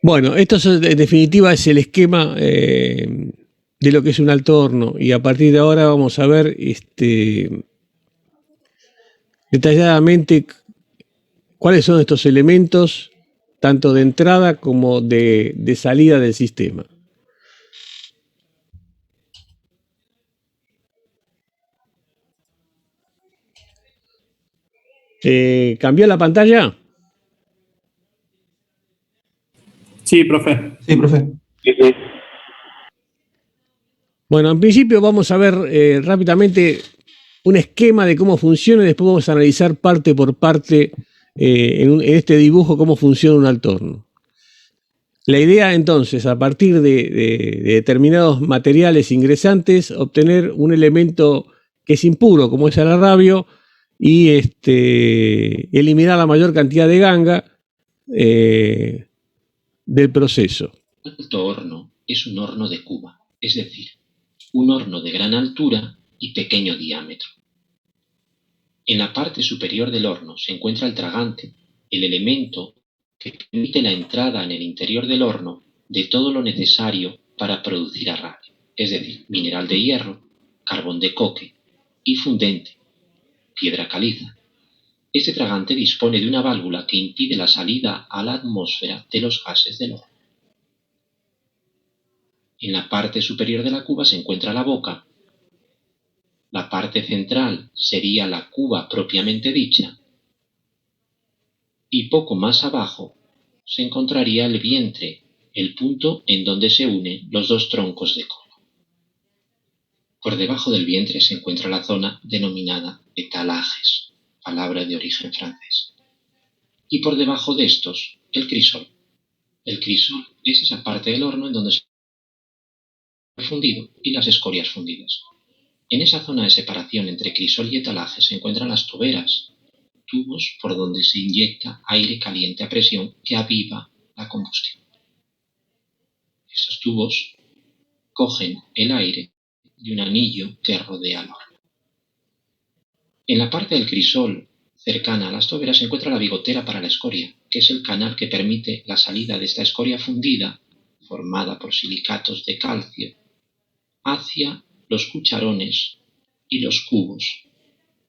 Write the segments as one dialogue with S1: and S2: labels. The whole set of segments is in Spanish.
S1: Bueno, esto en definitiva es el esquema de lo que es un alto horno y a partir de ahora vamos a ver detalladamente cuáles son estos elementos, tanto de entrada como de salida del sistema. ¿Cambió la pantalla?
S2: Sí, profe.
S3: Sí, profe.
S1: Bueno, en principio vamos a ver rápidamente un esquema de cómo funciona y después vamos a analizar parte por parte en este dibujo cómo funciona un alto horno. La idea entonces, a partir de determinados materiales ingresantes, obtener un elemento que es impuro, como es el arrabio, y eliminar la mayor cantidad de ganga del proceso.
S4: Un alto horno es un horno de cuba, es decir, un horno de gran altura y pequeño diámetro. En la parte superior del horno se encuentra el tragante, el elemento que permite la entrada en el interior del horno de todo lo necesario para producir arrabio, es decir, mineral de hierro, carbón de coque y fundente, piedra caliza. Este tragante dispone de una válvula que impide la salida a la atmósfera de los gases del horno. En la parte superior de la cuba se encuentra la boca. La parte central sería la cuba propiamente dicha. Y poco más abajo se encontraría el vientre, el punto en donde se unen los dos troncos de cola. Por debajo del vientre se encuentra la zona denominada étalages, palabra de origen francés. Y por debajo de estos, el crisol. El crisol es esa parte del horno en donde se el fundido y las escorias fundidas. En esa zona de separación entre crisol y étalaje se encuentran las toberas, tubos por donde se inyecta aire caliente a presión que aviva la combustión. Estos tubos cogen el aire de un anillo que rodea el horno. En la parte del crisol cercana a las toberas se encuentra la bigotera para la escoria, que es el canal que permite la salida de esta escoria fundida, formada por silicatos de calcio, hacia los cucharones y los cubos,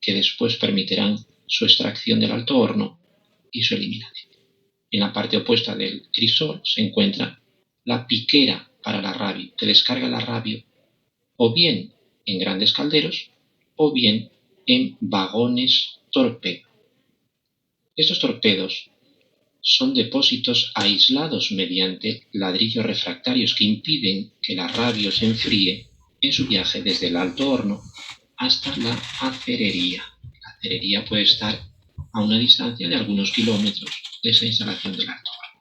S4: que después permitirán su extracción del alto horno y su eliminación. En la parte opuesta del crisol se encuentra la piquera para el arrabio, que descarga el arrabio o bien en grandes calderos o bien en vagones torpedo. Estos torpedos son depósitos aislados mediante ladrillos refractarios que impiden que el arrabio se enfríe en su viaje desde el alto horno hasta la acerería. La acerería puede estar a una distancia de algunos kilómetros de esa instalación del alto horno.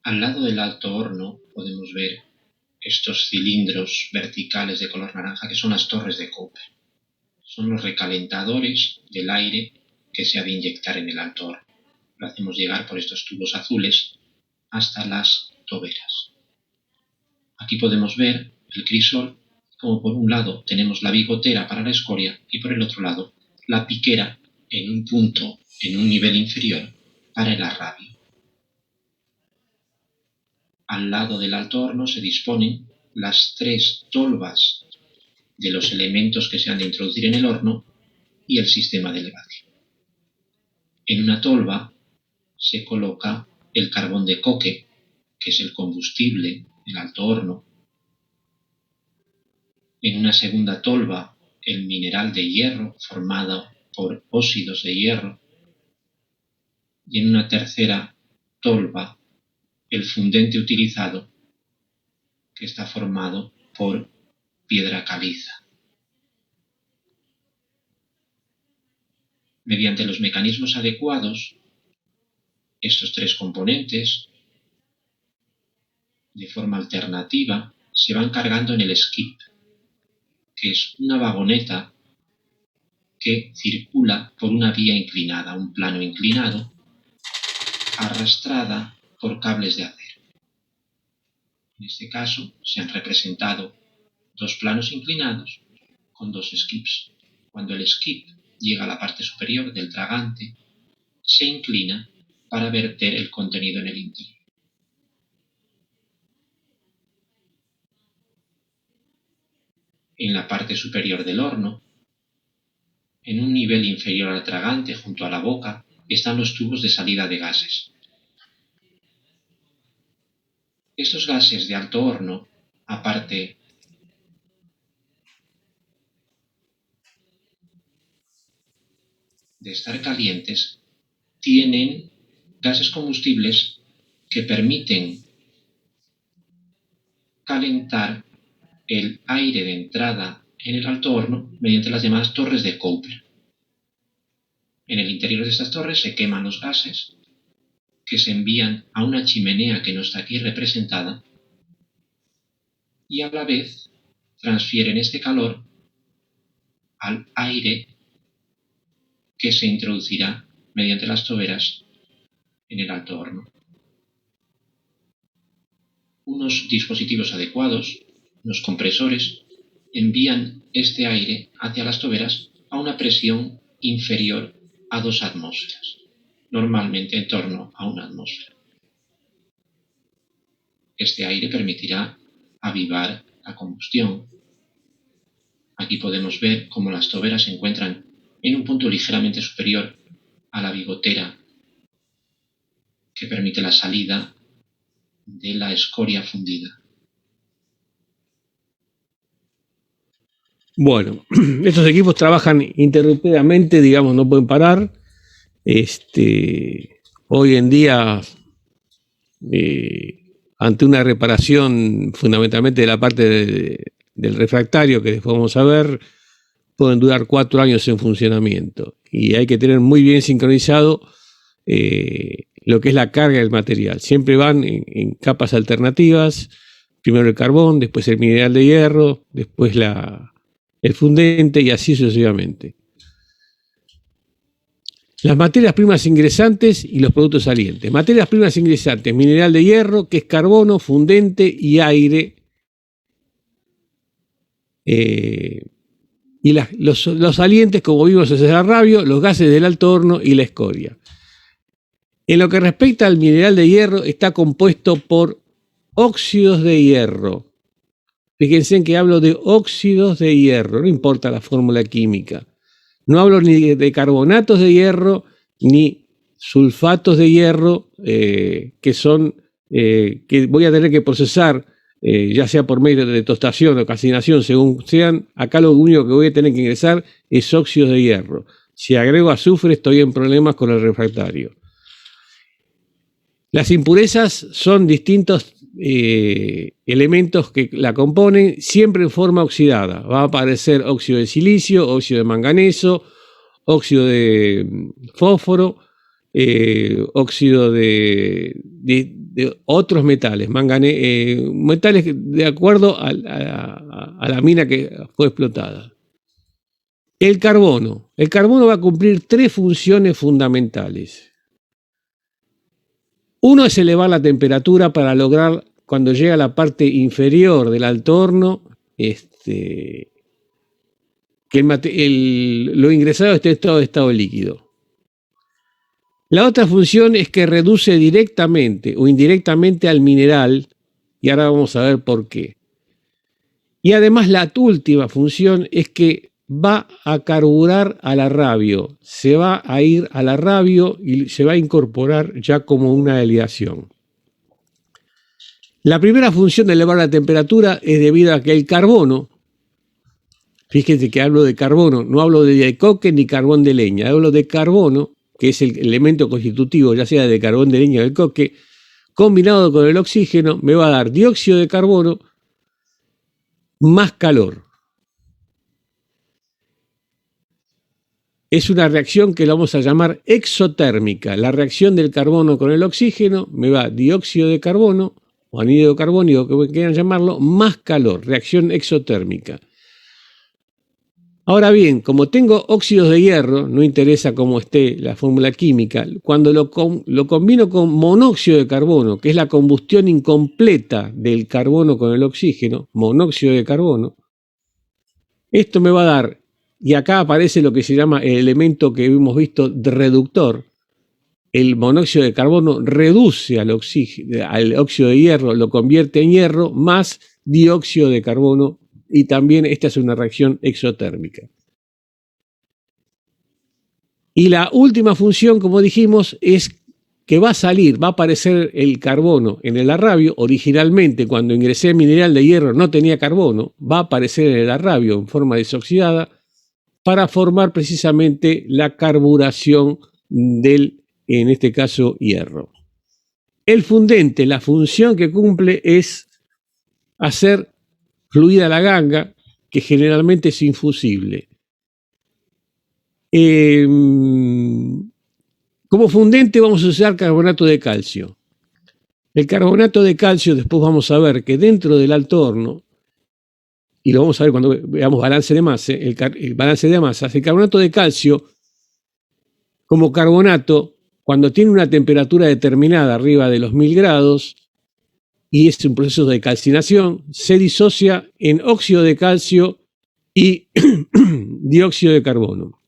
S4: Al lado del alto horno podemos ver estos cilindros verticales de color naranja que son las torres de Cooper. Son los recalentadores del aire que se ha de inyectar en el alto horno. Lo hacemos llegar por estos tubos azules hasta las toberas. Aquí podemos ver el crisol, como por un lado tenemos la bigotera para la escoria y por el otro lado la piquera en un punto, en un nivel inferior, para el arrabio. Al lado del alto horno se disponen las tres tolvas de los elementos que se han de introducir en el horno y el sistema de elevación. En una tolva se coloca el carbón de coque, que es el combustible del alto horno. En una segunda tolva, el mineral de hierro formado por óxidos de hierro. Y en una tercera tolva, el fundente utilizado, que está formado por piedra caliza. Mediante los mecanismos adecuados, estos tres componentes, de forma alternativa, se van cargando en el skip, que es una vagoneta que circula por una vía inclinada, un plano inclinado, arrastrada por cables de acero. En este caso se han representado dos planos inclinados con dos skips. Cuando el skip llega a la parte superior del tragante, se inclina para verter el contenido en el interior. En la parte superior del horno, en un nivel inferior al tragante junto a la boca, están los tubos de salida de gases. Estos gases de alto horno, aparte de estar calientes, tienen gases combustibles que permiten calentar el aire de entrada en el alto horno mediante las llamadas torres de Coulter. En el interior de estas torres se queman los gases que se envían a una chimenea que no está aquí representada y a la vez transfieren este calor al aire que se introducirá mediante las toberas en el alto horno. Unos dispositivos adecuados, unos compresores, envían este aire hacia las toberas a una presión inferior a 2 atmósferas, normalmente en torno a 1 atmósfera. Este aire permitirá avivar la combustión. Aquí podemos ver cómo las toberas se encuentran en un punto ligeramente superior a la bigotera que permite la salida de la escoria fundida.
S1: Bueno, estos equipos trabajan ininterrumpidamente, digamos, no pueden parar. Hoy en día, ante una reparación fundamentalmente de la parte del refractario, que después vamos a ver, pueden durar 4 años en funcionamiento. Y hay que tener muy bien sincronizado lo que es la carga del material. Siempre van en capas alternativas, primero el carbón, después el mineral de hierro, después el fundente y así sucesivamente. Las materias primas ingresantes y los productos salientes. Materias primas ingresantes, mineral de hierro, que es carbono, fundente y aire. Y los salientes, como vimos en el rabio, los gases del alto horno y la escoria. En lo que respecta al mineral de hierro, está compuesto por óxidos de hierro. Fíjense en que hablo de óxidos de hierro, no importa la fórmula química. No hablo ni de carbonatos de hierro, ni sulfatos de hierro, que voy a tener que procesar, ya sea por medio de tostación o calcinación, según sean. Acá lo único que voy a tener que ingresar es óxidos de hierro. Si agrego azufre, estoy en problemas con el refractario. Las impurezas son distintos elementos que la componen, siempre en forma oxidada. Va a aparecer óxido de silicio, óxido de manganeso, óxido de fósforo, óxido de otros metales, metales de acuerdo a la mina que fue explotada. El carbono va a cumplir 3 funciones fundamentales. Uno es elevar la temperatura para lograr, cuando llega a la parte inferior del alto horno, que lo ingresado esté en estado líquido. La otra función es que reduce directamente o indirectamente al mineral, y ahora vamos a ver por qué. Y además la última función es que va a carburar a la rabio, se va a ir a la rabio y se va a incorporar ya como una aleación. La primera función de elevar la temperatura es debido a que el carbono, fíjense que hablo de carbono, no hablo de coque ni carbón de leña, hablo de carbono, que es el elemento constitutivo, ya sea de carbón de leña o de coque, combinado con el oxígeno, me va a dar dióxido de carbono más calor. Es una reacción que la vamos a llamar exotérmica. La reacción del carbono con el oxígeno me va dióxido de carbono o anhídrido carbónico, que quieran llamarlo, más calor, reacción exotérmica. Ahora bien, como tengo óxidos de hierro, no interesa cómo esté la fórmula química, cuando lo combino con monóxido de carbono, que es la combustión incompleta del carbono con el oxígeno, monóxido de carbono, esto me va a dar, y acá aparece lo que se llama el elemento que hemos visto reductor. El monóxido de carbono reduce al óxido de hierro, lo convierte en hierro, más dióxido de carbono y también esta es una reacción exotérmica. Y la última función, como dijimos, es que va a aparecer el carbono en el arrabio. Originalmente, cuando ingresé el mineral de hierro no tenía carbono, va a aparecer en el arrabio en forma desoxidada para formar precisamente la carburación del, en este caso, hierro. El fundente, la función que cumple es hacer fluida la ganga, que generalmente es infusible. Como fundente vamos a usar carbonato de calcio. El carbonato de calcio, después vamos a ver que dentro del alto horno, y lo vamos a ver cuando veamos balance de masa, el balance de masas, el carbonato de calcio, como carbonato, cuando tiene una temperatura determinada arriba de los 1000 grados, y es un proceso de calcinación, se disocia en óxido de calcio y dióxido de carbono.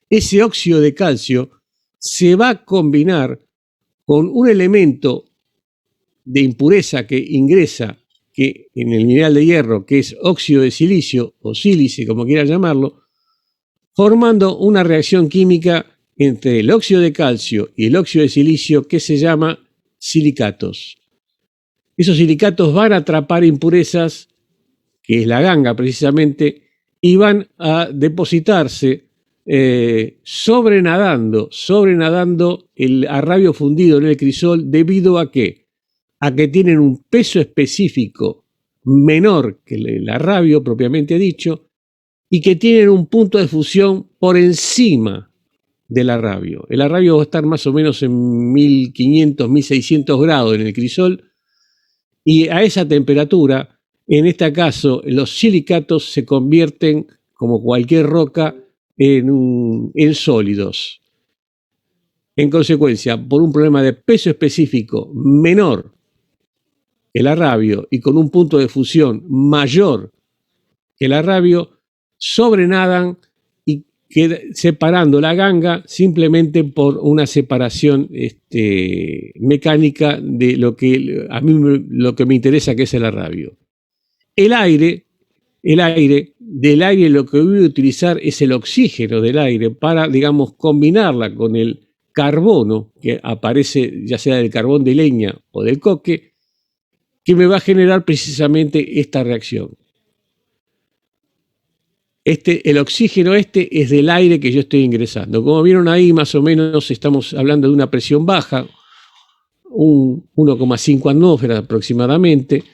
S1: Ese óxido de calcio se va a combinar con un elemento de impureza que ingresa en el mineral de hierro, que es óxido de silicio o sílice, como quieran llamarlo, formando una reacción química entre el óxido de calcio y el óxido de silicio que se llama silicatos. Esos silicatos van a atrapar impurezas, que es la ganga precisamente, y van a depositarse sobrenadando el arrabio fundido en el crisol. ¿Debido a qué? A que tienen un peso específico menor que el arrabio propiamente dicho, y que tienen un punto de fusión por encima del arrabio. El arrabio va a estar más o menos en 1500, 1600 grados en el crisol, y a esa temperatura, en este caso, los silicatos se convierten, como cualquier roca, en sólidos. En consecuencia, por un problema de peso específico menor, el arrabio, y con un punto de fusión mayor que el arrabio, sobrenadan y separando la ganga simplemente por una separación mecánica de lo que a mí lo que me interesa, que es el arrabio. Del aire lo que voy a utilizar es el oxígeno del aire para, digamos, combinarla con el carbono que aparece ya sea del carbón de leña o del coque, que me va a generar precisamente esta reacción. El oxígeno es del aire que yo estoy ingresando. Como vieron ahí, más o menos estamos hablando de una presión baja, un 1,5 atmósferas aproximadamente.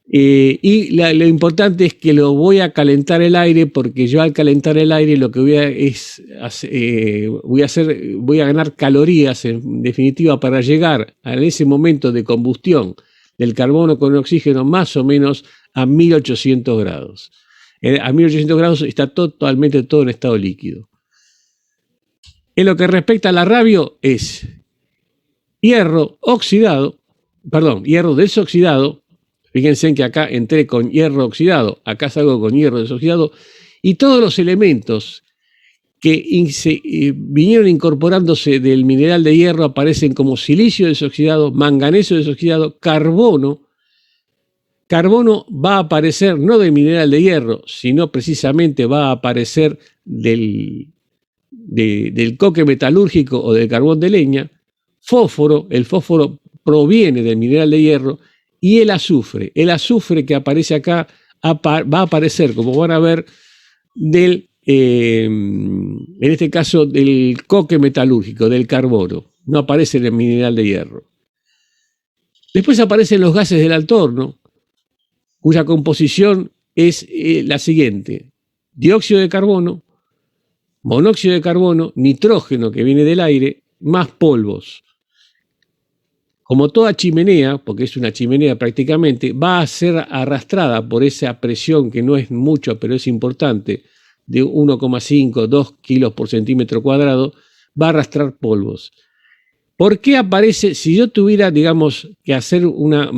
S1: Y lo importante es que lo voy a calentar el aire, porque yo al calentar el aire lo que voy a ganar calorías en definitiva para llegar a ese momento de combustión del carbono con el oxígeno más o menos a 1800 grados. A 1800 grados está totalmente todo en estado líquido. En lo que respecta al arrabio es hierro desoxidado. Fíjense en que acá entré con hierro oxidado, acá salgo con hierro desoxidado, y todos los elementos que vinieron incorporándose del mineral de hierro aparecen como silicio desoxidado, manganeso desoxidado, carbono. Carbono va a aparecer no del mineral de hierro, sino precisamente va a aparecer del coque metalúrgico o del carbón de leña. Fósforo, el fósforo proviene del mineral de hierro. Y el azufre que aparece acá va a aparecer, como van a ver, en este caso del coque metalúrgico, del carbono. No aparece en el mineral de hierro. Después aparecen los gases del alto horno, cuya composición es la siguiente: dióxido de carbono, monóxido de carbono, nitrógeno que viene del aire, más polvos. Como toda chimenea, porque es una chimenea prácticamente, va a ser arrastrada por esa presión, que no es mucho, pero es importante, de 1,5, 2 kilos por centímetro cuadrado, va a arrastrar polvos. ¿Por qué aparece? Si yo tuviera, digamos, que hacer una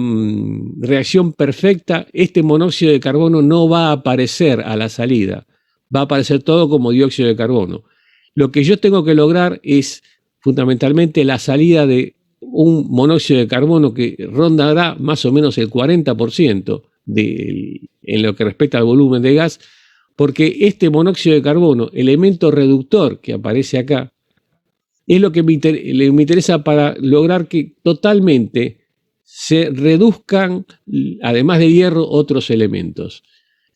S1: reacción perfecta, este monóxido de carbono no va a aparecer a la salida, va a aparecer todo como dióxido de carbono. Lo que yo tengo que lograr es fundamentalmente la salida de un monóxido de carbono que rondará más o menos el 40% del en lo que respecta al volumen de gas, porque este monóxido de carbono, elemento reductor que aparece acá, es lo que me interesa para lograr que totalmente se reduzcan, además de hierro, otros elementos.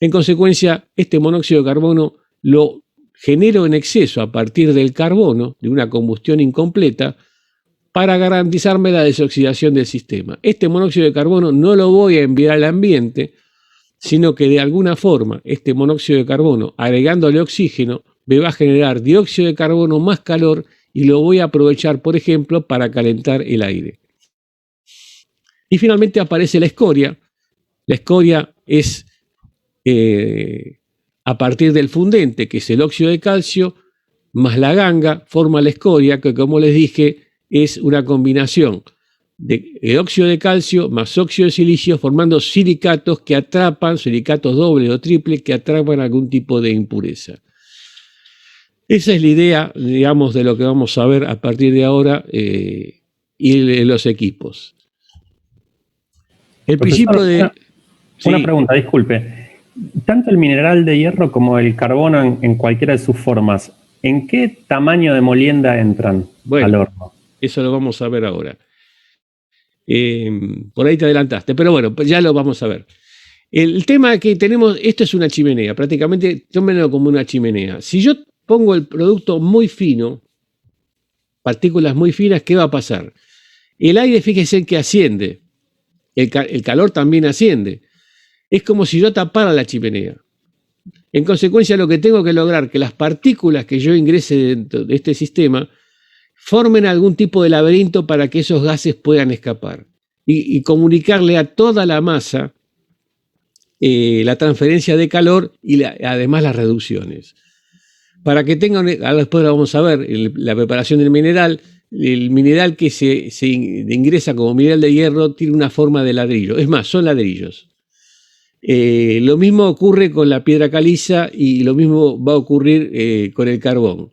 S1: En consecuencia, este monóxido de carbono lo genero en exceso a partir del carbono, de una combustión incompleta, para garantizarme la desoxidación del sistema. Este monóxido de carbono no lo voy a enviar al ambiente, sino que de alguna forma este monóxido de carbono, agregándole oxígeno, me va a generar dióxido de carbono más calor y lo voy a aprovechar, por ejemplo, para calentar el aire. Y finalmente aparece la escoria. La escoria es a partir del fundente, que es el óxido de calcio, más la ganga, forma la escoria, que como les dije, es una combinación de óxido de calcio más óxido de silicio, formando silicatos que atrapan, silicatos doble o triple, que atrapan algún tipo de impureza. Esa es la idea, digamos, de lo que vamos a ver a partir de ahora y de los equipos. El
S3: Profesor,
S1: principio de...
S3: Una pregunta, disculpe. Tanto el mineral de hierro como el carbono en cualquiera de sus formas, ¿en qué tamaño de molienda entran al horno?
S1: Eso lo vamos a ver ahora. Por ahí te adelantaste, pero bueno, pues ya lo vamos a ver. El tema que tenemos, esto es una chimenea, prácticamente tómenlo como una chimenea. Si yo pongo el producto muy fino, partículas muy finas, ¿qué va a pasar? El aire, fíjense que asciende, el calor también asciende. Es como si yo tapara la chimenea. En consecuencia, lo que tengo que lograr que las partículas que yo ingrese dentro de este sistema formen algún tipo de laberinto para que esos gases puedan escapar y comunicarle a toda la masa la transferencia de calor y además las reducciones. Para que tengan, ahora después lo vamos a ver, la preparación del mineral, el mineral que se ingresa como mineral de hierro tiene una forma de ladrillo, es más, son ladrillos. Lo mismo ocurre con la piedra caliza y lo mismo va a ocurrir con el carbón.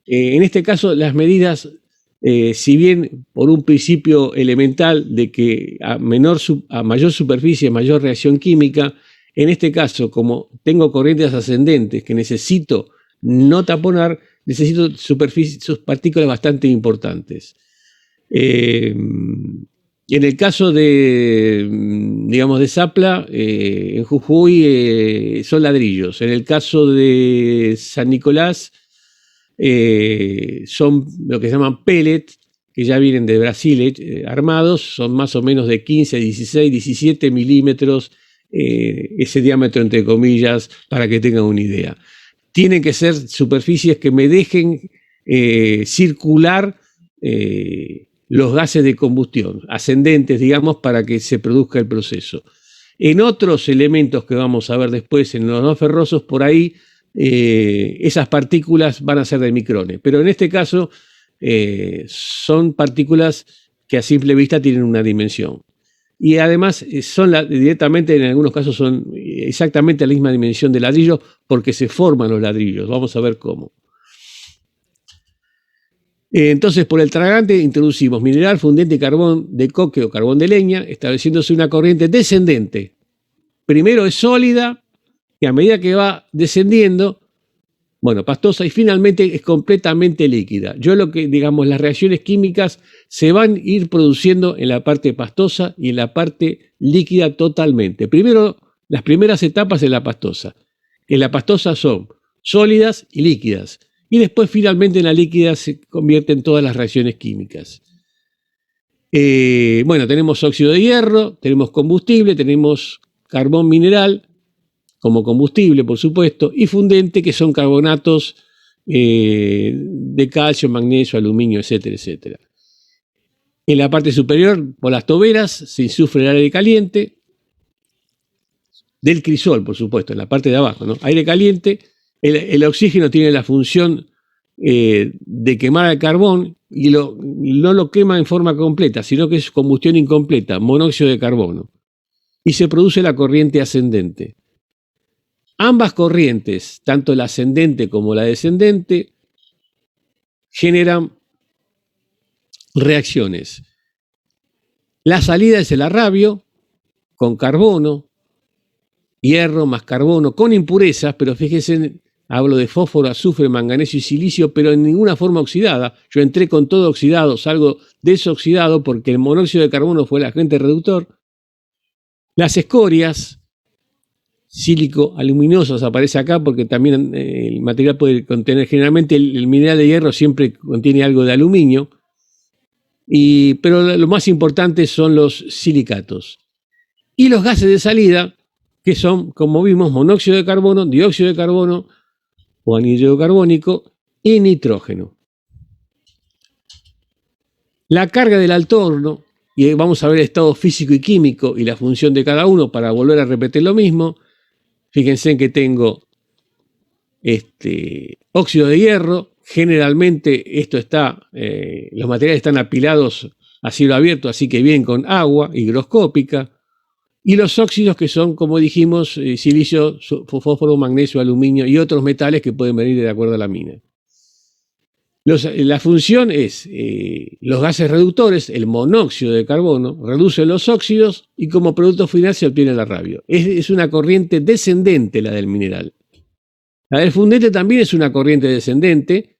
S1: En este caso, las medidas, si bien por un principio elemental de que a mayor superficie, mayor reacción química, en este caso, como tengo corrientes ascendentes que necesito no taponar, necesito sus partículas bastante importantes. En el caso de, digamos, de Zapla, en Jujuy son ladrillos. En el caso de San Nicolás, son lo que se llaman pellets, que ya vienen de Brasil armados, son más o menos de 15, 16, 17 milímetros, ese diámetro entre comillas, para que tengan una idea. Tienen que ser superficies que me dejen circular los gases de combustión, ascendentes, digamos, para que se produzca el proceso. En otros elementos que vamos a ver después, en los no ferrosos, por ahí, esas partículas van a ser de micrones, pero en este caso son partículas que a simple vista tienen una dimensión. Y además son directamente, en algunos casos son exactamente la misma dimensión de ladrillo porque se forman los ladrillos. Vamos a ver cómo. Entonces, por el tragante introducimos mineral, fundente, carbón de coque o carbón de leña, estableciéndose una corriente descendente. Primero es sólida y a medida que va descendiendo, bueno, pastosa y finalmente es completamente líquida. Yo lo que, digamos, las reacciones químicas se van a ir produciendo en la parte pastosa y en la parte líquida totalmente. Primero, las primeras etapas en la pastosa. En la pastosa son sólidas y líquidas. Y después finalmente en la líquida se convierten todas las reacciones químicas. Bueno, tenemos óxido de hierro, tenemos combustible, tenemos carbón mineral como combustible, por supuesto, y fundente, que son carbonatos de calcio, magnesio, aluminio, etcétera, etcétera. En la parte superior, por las toberas, se insufla el aire caliente del crisol, por supuesto, en la parte de abajo, ¿no? Aire caliente. El oxígeno tiene la función de quemar el carbón y no lo quema en forma completa, sino que es combustión incompleta, monóxido de carbono. Y se produce la corriente ascendente. Ambas corrientes, tanto la ascendente como la descendente, generan reacciones. La salida es el arrabio con carbono, hierro más carbono con impurezas, pero fíjense, hablo de fósforo, azufre, manganeso y silicio, pero en ninguna forma oxidada. Yo entré con todo oxidado, salgo desoxidado porque el monóxido de carbono fue el agente reductor. Las escorias sílico-aluminosas aparece acá porque también el material puede contener, generalmente el mineral de hierro siempre contiene algo de aluminio, pero lo más importante son los silicatos. Y los gases de salida, que son, como vimos, monóxido de carbono, dióxido de carbono o anhídrido carbónico y nitrógeno. La carga del altorno, y vamos a ver el estado físico y químico y la función de cada uno para volver a repetir lo mismo. Fíjense en que tengo óxido de hierro. Generalmente esto los materiales están apilados a cielo abierto, así que vienen con agua higroscópica. Y los óxidos que son, como dijimos, silicio, fósforo, magnesio, aluminio y otros metales que pueden venir de acuerdo a la mina. La función es, los gases reductores, el monóxido de carbono, reducen los óxidos y como producto final se obtiene el radio. Es una corriente descendente la del mineral. La del fundente también es una corriente descendente.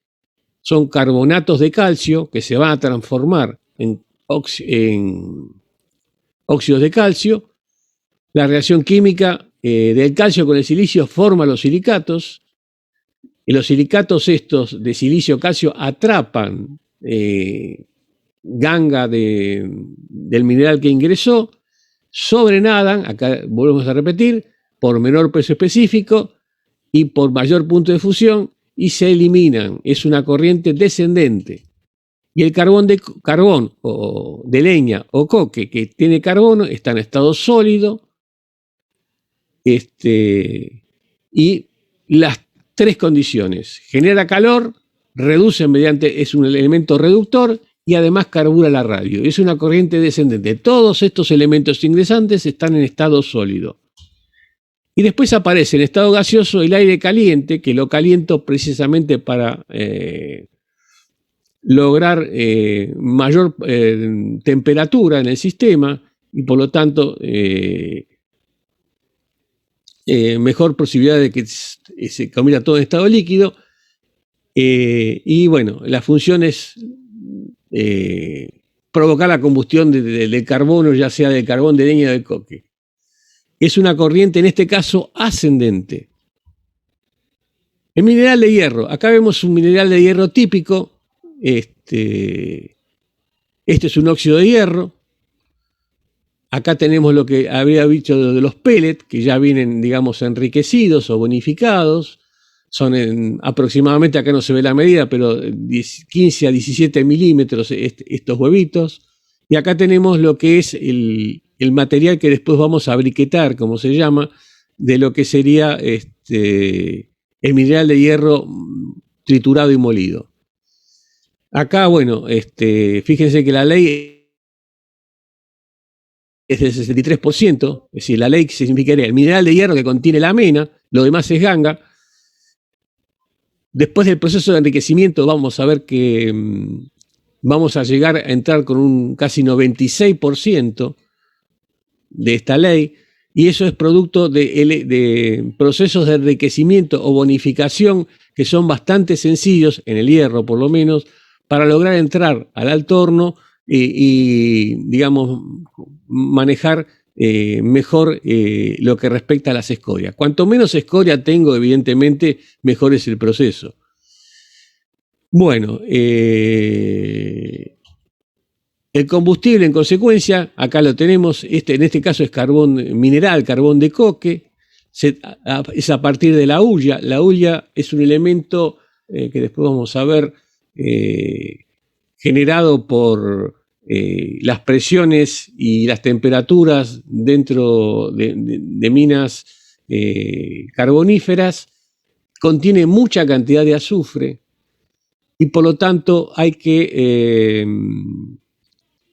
S1: Son carbonatos de calcio que se van a transformar en óxidos de calcio. La reacción química del calcio con el silicio forma los silicatos. Y los silicatos estos de silicio-calcio atrapan ganga del mineral que ingresó, sobrenadan, acá volvemos a repetir, por menor peso específico y por mayor punto de fusión y se eliminan. Es una corriente descendente. Y el carbón o de leña o coque que tiene carbono está en estado sólido. Y las tres condiciones: genera calor, reduce es un elemento reductor y además carbura la radio. Es una corriente descendente. Todos estos elementos ingresantes están en estado sólido. Y después aparece en estado gaseoso el aire caliente, que lo caliento precisamente para lograr mayor temperatura en el sistema y por lo tanto mejor posibilidad de que se convierta todo en estado líquido. Y bueno, la función es provocar la combustión del carbono, ya sea del carbón de leña o del coque. Es una corriente, en este caso, ascendente. El mineral de hierro. Acá vemos un mineral de hierro típico. Este es un óxido de hierro. Acá tenemos lo que habría dicho de los pellets, que ya vienen, digamos, enriquecidos o bonificados. Son aproximadamente, acá no se ve la medida, pero 15 a 17 milímetros estos huevitos. Y acá tenemos lo que es el material que después vamos a briquetar, como se llama, de lo que sería el mineral de hierro triturado y molido. Acá, bueno, fíjense que la ley es del 63%, es decir, la ley significaría el mineral de hierro que contiene la mena, lo demás es ganga. Después del proceso de enriquecimiento vamos a ver que vamos a llegar a entrar con un casi 96% de esta ley, y eso es producto de procesos de enriquecimiento o bonificación que son bastante sencillos, en el hierro por lo menos, para lograr entrar al alto horno y digamos, manejar mejor lo que respecta a las escorias. Cuanto menos escoria tengo, evidentemente, mejor es el proceso. Bueno, el combustible, en consecuencia, acá lo tenemos, en este caso es carbón mineral, carbón de coque, es a partir de la hulla. La hulla es un elemento que después vamos a ver, generado por las presiones y las temperaturas dentro de minas carboníferas. Contiene mucha cantidad de azufre y por lo tanto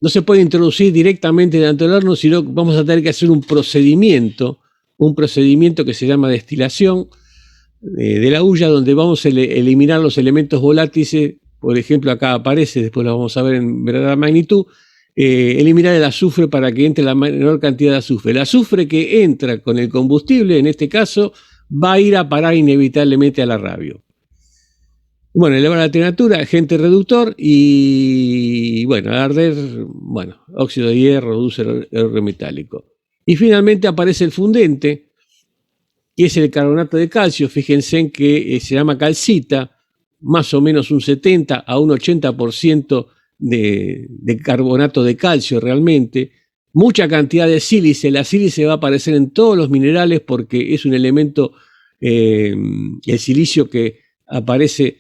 S1: no se puede introducir directamente dentro del horno, sino vamos a tener que hacer un procedimiento que se llama destilación de la hulla, donde vamos a eliminar los elementos volátiles. Por ejemplo, acá aparece, después lo vamos a ver en verdadera magnitud, eliminar el azufre para que entre la menor cantidad de azufre. El azufre que entra con el combustible, en este caso, va a ir a parar inevitablemente a la radio. Bueno, eleva la temperatura, agente reductor y, bueno, al arder, bueno, óxido de hierro, reduce el error metálico. Y finalmente aparece el fundente, que es el carbonato de calcio. Fíjense en que se llama calcita, más o menos un 70 a un 80% de carbonato de calcio realmente. Mucha cantidad de sílice. La sílice va a aparecer en todos los minerales porque es un elemento, el silicio, que aparece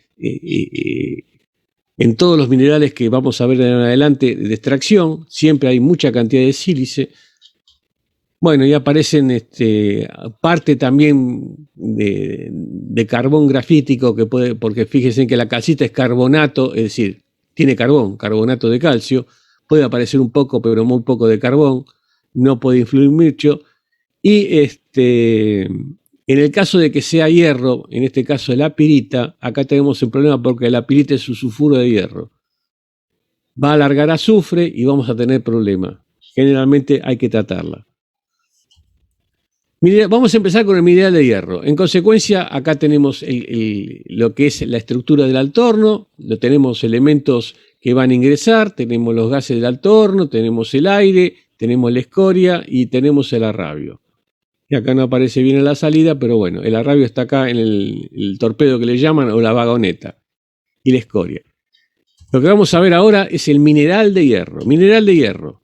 S1: en todos los minerales que vamos a ver de en adelante de extracción. Siempre hay mucha cantidad de sílice. Bueno, y aparecen parte también de carbón grafítico, que puede, porque fíjense que la calcita es carbonato, es decir, tiene carbón, carbonato de calcio. Puede aparecer un poco, pero muy poco de carbón. No puede influir mucho. Y en el caso de que sea hierro, en este caso la pirita, acá tenemos el problema porque la pirita es un sulfuro de hierro. Va a alargar azufre y vamos a tener problemas. Generalmente hay que tratarla. Vamos a empezar con el mineral de hierro. En consecuencia, acá tenemos lo que es la estructura del alto horno. Tenemos elementos que van a ingresar, tenemos los gases del alto horno, tenemos el aire, tenemos la escoria y tenemos el arrabio. Y acá no aparece bien en la salida, pero bueno, el arrabio está acá en el torpedo que le llaman, o la vagoneta, y la escoria. Lo que vamos a ver ahora es el mineral de hierro. Mineral de hierro.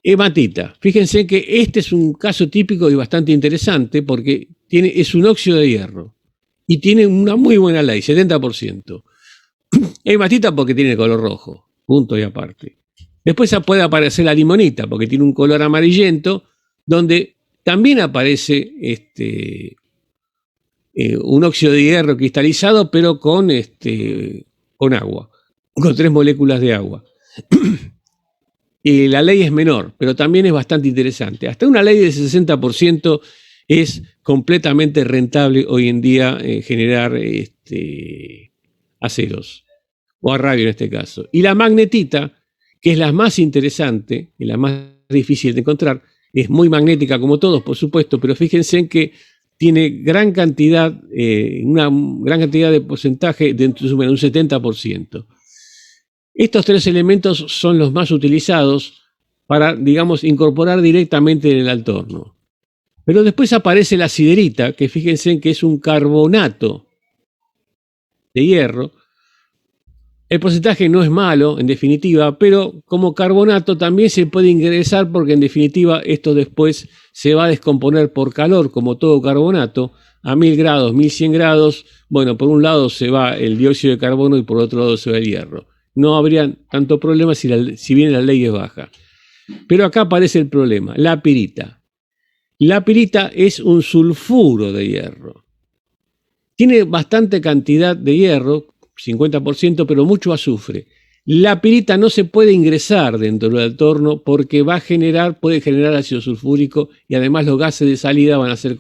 S1: Hematita. Fíjense que este es un caso típico y bastante interesante porque es un óxido de hierro y tiene una muy buena ley, 70%. Hematita porque tiene color rojo, punto y aparte. Después puede aparecer la limonita porque tiene un color amarillento, donde también aparece un óxido de hierro cristalizado, pero con agua, con 3 moléculas de agua. La ley es menor, pero también es bastante interesante. Hasta una ley de 60% es completamente rentable hoy en día generar aceros, o arrabio en este caso. Y la magnetita, que es la más interesante y la más difícil de encontrar, es muy magnética como todos, por supuesto, pero fíjense en que tiene gran cantidad, una gran cantidad de porcentaje, dentro de un 70%. Estos 3 elementos son los más utilizados para, digamos, incorporar directamente en el alto horno. Pero después aparece la siderita, que fíjense en que es un carbonato de hierro. El porcentaje no es malo, en definitiva, pero como carbonato también se puede ingresar porque, en definitiva, esto después se va a descomponer por calor, como todo carbonato, a 1000 grados, 1100 grados. Bueno, por un lado se va el dióxido de carbono y por otro lado se va el hierro. No habría tanto problema si bien la ley es baja. Pero acá aparece el problema, la pirita. La pirita es un sulfuro de hierro. Tiene bastante cantidad de hierro, 50%, pero mucho azufre. La pirita no se puede ingresar dentro del alto horno porque puede generar ácido sulfúrico y además los gases de salida van a ser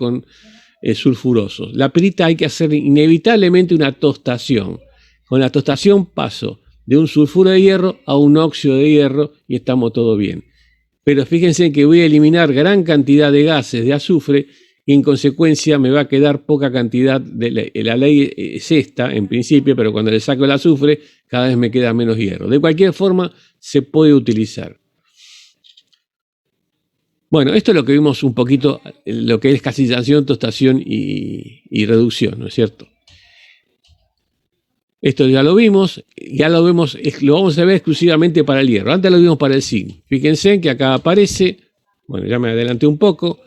S1: sulfurosos. La pirita hay que hacer inevitablemente una tostación. Con la tostación paso de un sulfuro de hierro a un óxido de hierro y estamos todo bien. Pero fíjense que voy a eliminar gran cantidad de gases de azufre y en consecuencia me va a quedar poca cantidad la ley es esta en principio, pero cuando le saco el azufre cada vez me queda menos hierro. De cualquier forma se puede utilizar. Bueno, esto es lo que vimos un poquito, lo que es calcinación, tostación y reducción, ¿no es cierto? Esto ya lo vemos, lo vamos a ver exclusivamente para el hierro. Antes lo vimos para el zinc. Fíjense que acá aparece, bueno, ya me adelanté un poco,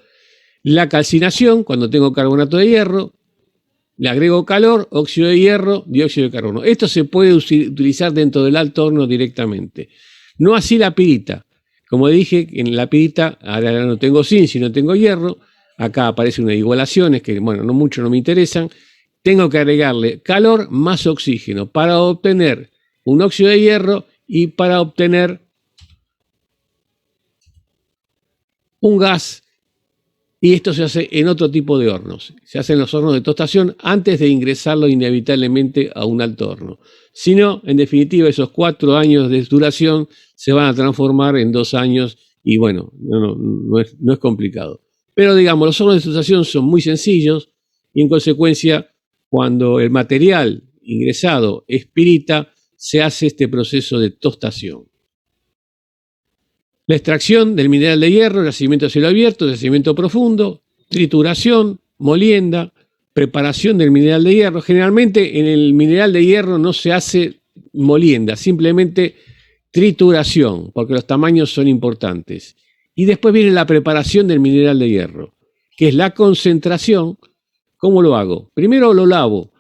S1: la calcinación, cuando tengo carbonato de hierro, le agrego calor, óxido de hierro, dióxido de carbono. Esto se puede utilizar dentro del alto horno directamente. No así la pirita. Como dije, en la pirita, ahora no tengo zinc, sino tengo hierro. Acá aparecen unas igualaciones que, bueno, no mucho no me interesan. Tengo que agregarle calor más oxígeno para obtener un óxido de hierro y para obtener un gas Y esto se hace en otro tipo de hornos. Se hace en los hornos de tostación antes de ingresarlo inevitablemente a un alto horno. Si no, en definitiva, esos 4 años de duración se van a transformar en 2 años y bueno, no es complicado. Pero digamos, los hornos de tostación son muy sencillos y en consecuencia, cuando el material ingresado es pirita, se hace este proceso de tostación. La extracción del mineral de hierro, yacimiento a cielo abierto, yacimiento profundo, trituración, molienda, preparación del mineral de hierro. Generalmente en el mineral de hierro no se hace molienda, simplemente trituración, porque los tamaños son importantes. Y después viene la preparación del mineral de hierro, que es la concentración. ¿Cómo lo hago? Primero lo lavo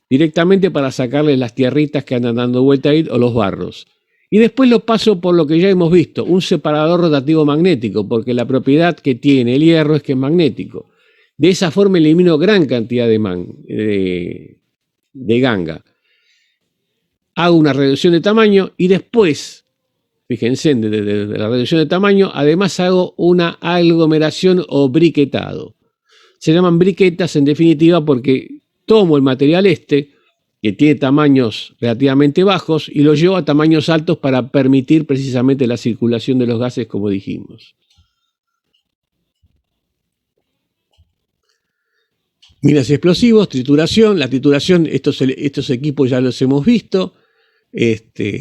S1: directamente para sacarle las tierritas que andan dando vuelta ahí o los barros. Y después lo paso por lo que ya hemos visto, un separador rotativo magnético, porque la propiedad que tiene el hierro es que es magnético. De esa forma elimino gran cantidad de ganga. Hago una reducción de tamaño y después, fíjense, de la reducción de tamaño, además hago una aglomeración o briquetado. Se llaman briquetas en definitiva porque tomo el material que tiene tamaños relativamente bajos, y lo llevo a tamaños altos para permitir precisamente la circulación de los gases, como dijimos. Minas explosivos, trituración. La trituración, estos equipos ya los hemos visto.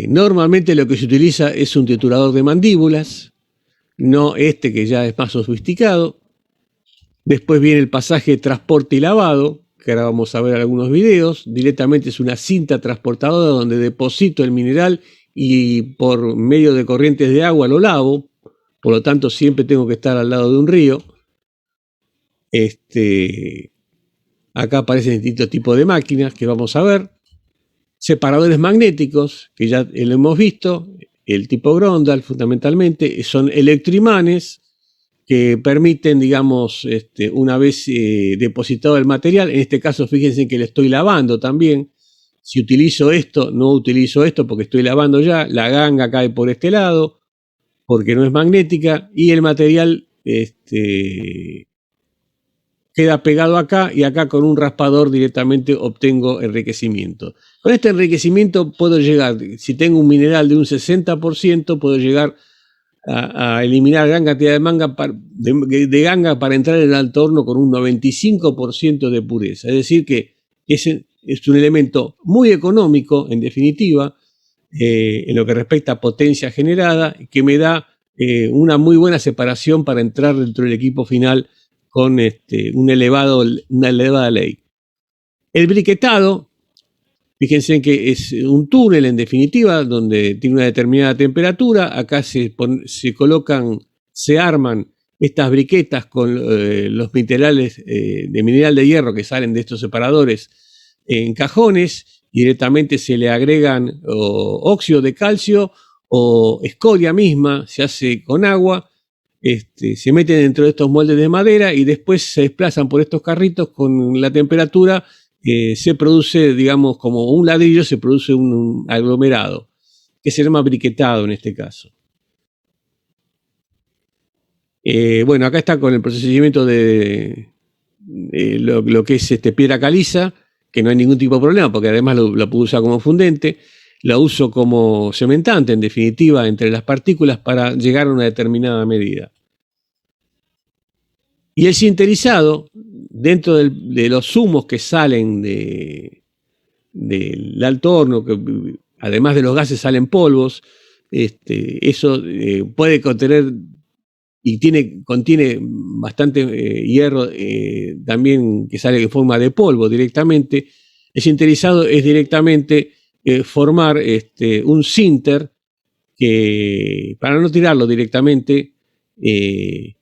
S1: Normalmente lo que se utiliza es un triturador de mandíbulas, no que ya es más sofisticado. Después viene el pasaje transporte y lavado, que ahora vamos a ver algunos videos. Directamente es una cinta transportadora donde deposito el mineral y por medio de corrientes de agua lo lavo. Por lo tanto, siempre tengo que estar al lado de un río. Acá aparecen distintos tipos de máquinas que vamos a ver. Separadores magnéticos, que ya lo hemos visto. El tipo Grondal, fundamentalmente, son electroimanes que permiten, digamos, una vez depositado el material, en este caso fíjense que le estoy lavando también. Si utilizo esto, no utilizo esto porque estoy lavando ya, la ganga cae por este lado, porque no es magnética, y el material queda pegado acá, y acá con un raspador directamente obtengo enriquecimiento. Con este enriquecimiento puedo llegar, si tengo un mineral de un 60%, puedo llegar a eliminar gran cantidad de ganga para entrar en el alto horno con un 95% de pureza. Es decir que es un elemento muy económico, en definitiva, en lo que respecta a potencia generada, que me da una muy buena separación para entrar dentro del equipo final con una elevada ley. El briquetado, fíjense que es un túnel en definitiva, donde tiene una determinada temperatura. Acá se arman estas briquetas con los minerales de mineral de hierro que salen de estos separadores en cajones. Directamente se le agregan óxido de calcio o escoria misma, se hace con agua. Se meten dentro de estos moldes de madera y después se desplazan por estos carritos con la temperatura. Se produce, digamos, como un ladrillo, se produce un aglomerado, que se llama briquetado en este caso. Bueno, acá está con el procedimiento de lo que es piedra caliza, que no hay ningún tipo de problema, porque además lo puedo usar como fundente. Lo uso como cementante, en definitiva, entre las partículas para llegar a una determinada medida. Y el sinterizado, dentro de los humos que salen del alto horno, que además de los gases salen polvos, eso puede contener y contiene bastante hierro también, que sale en forma de polvo directamente. El sinterizado es directamente formar un sinter que, para no tirarlo directamente, que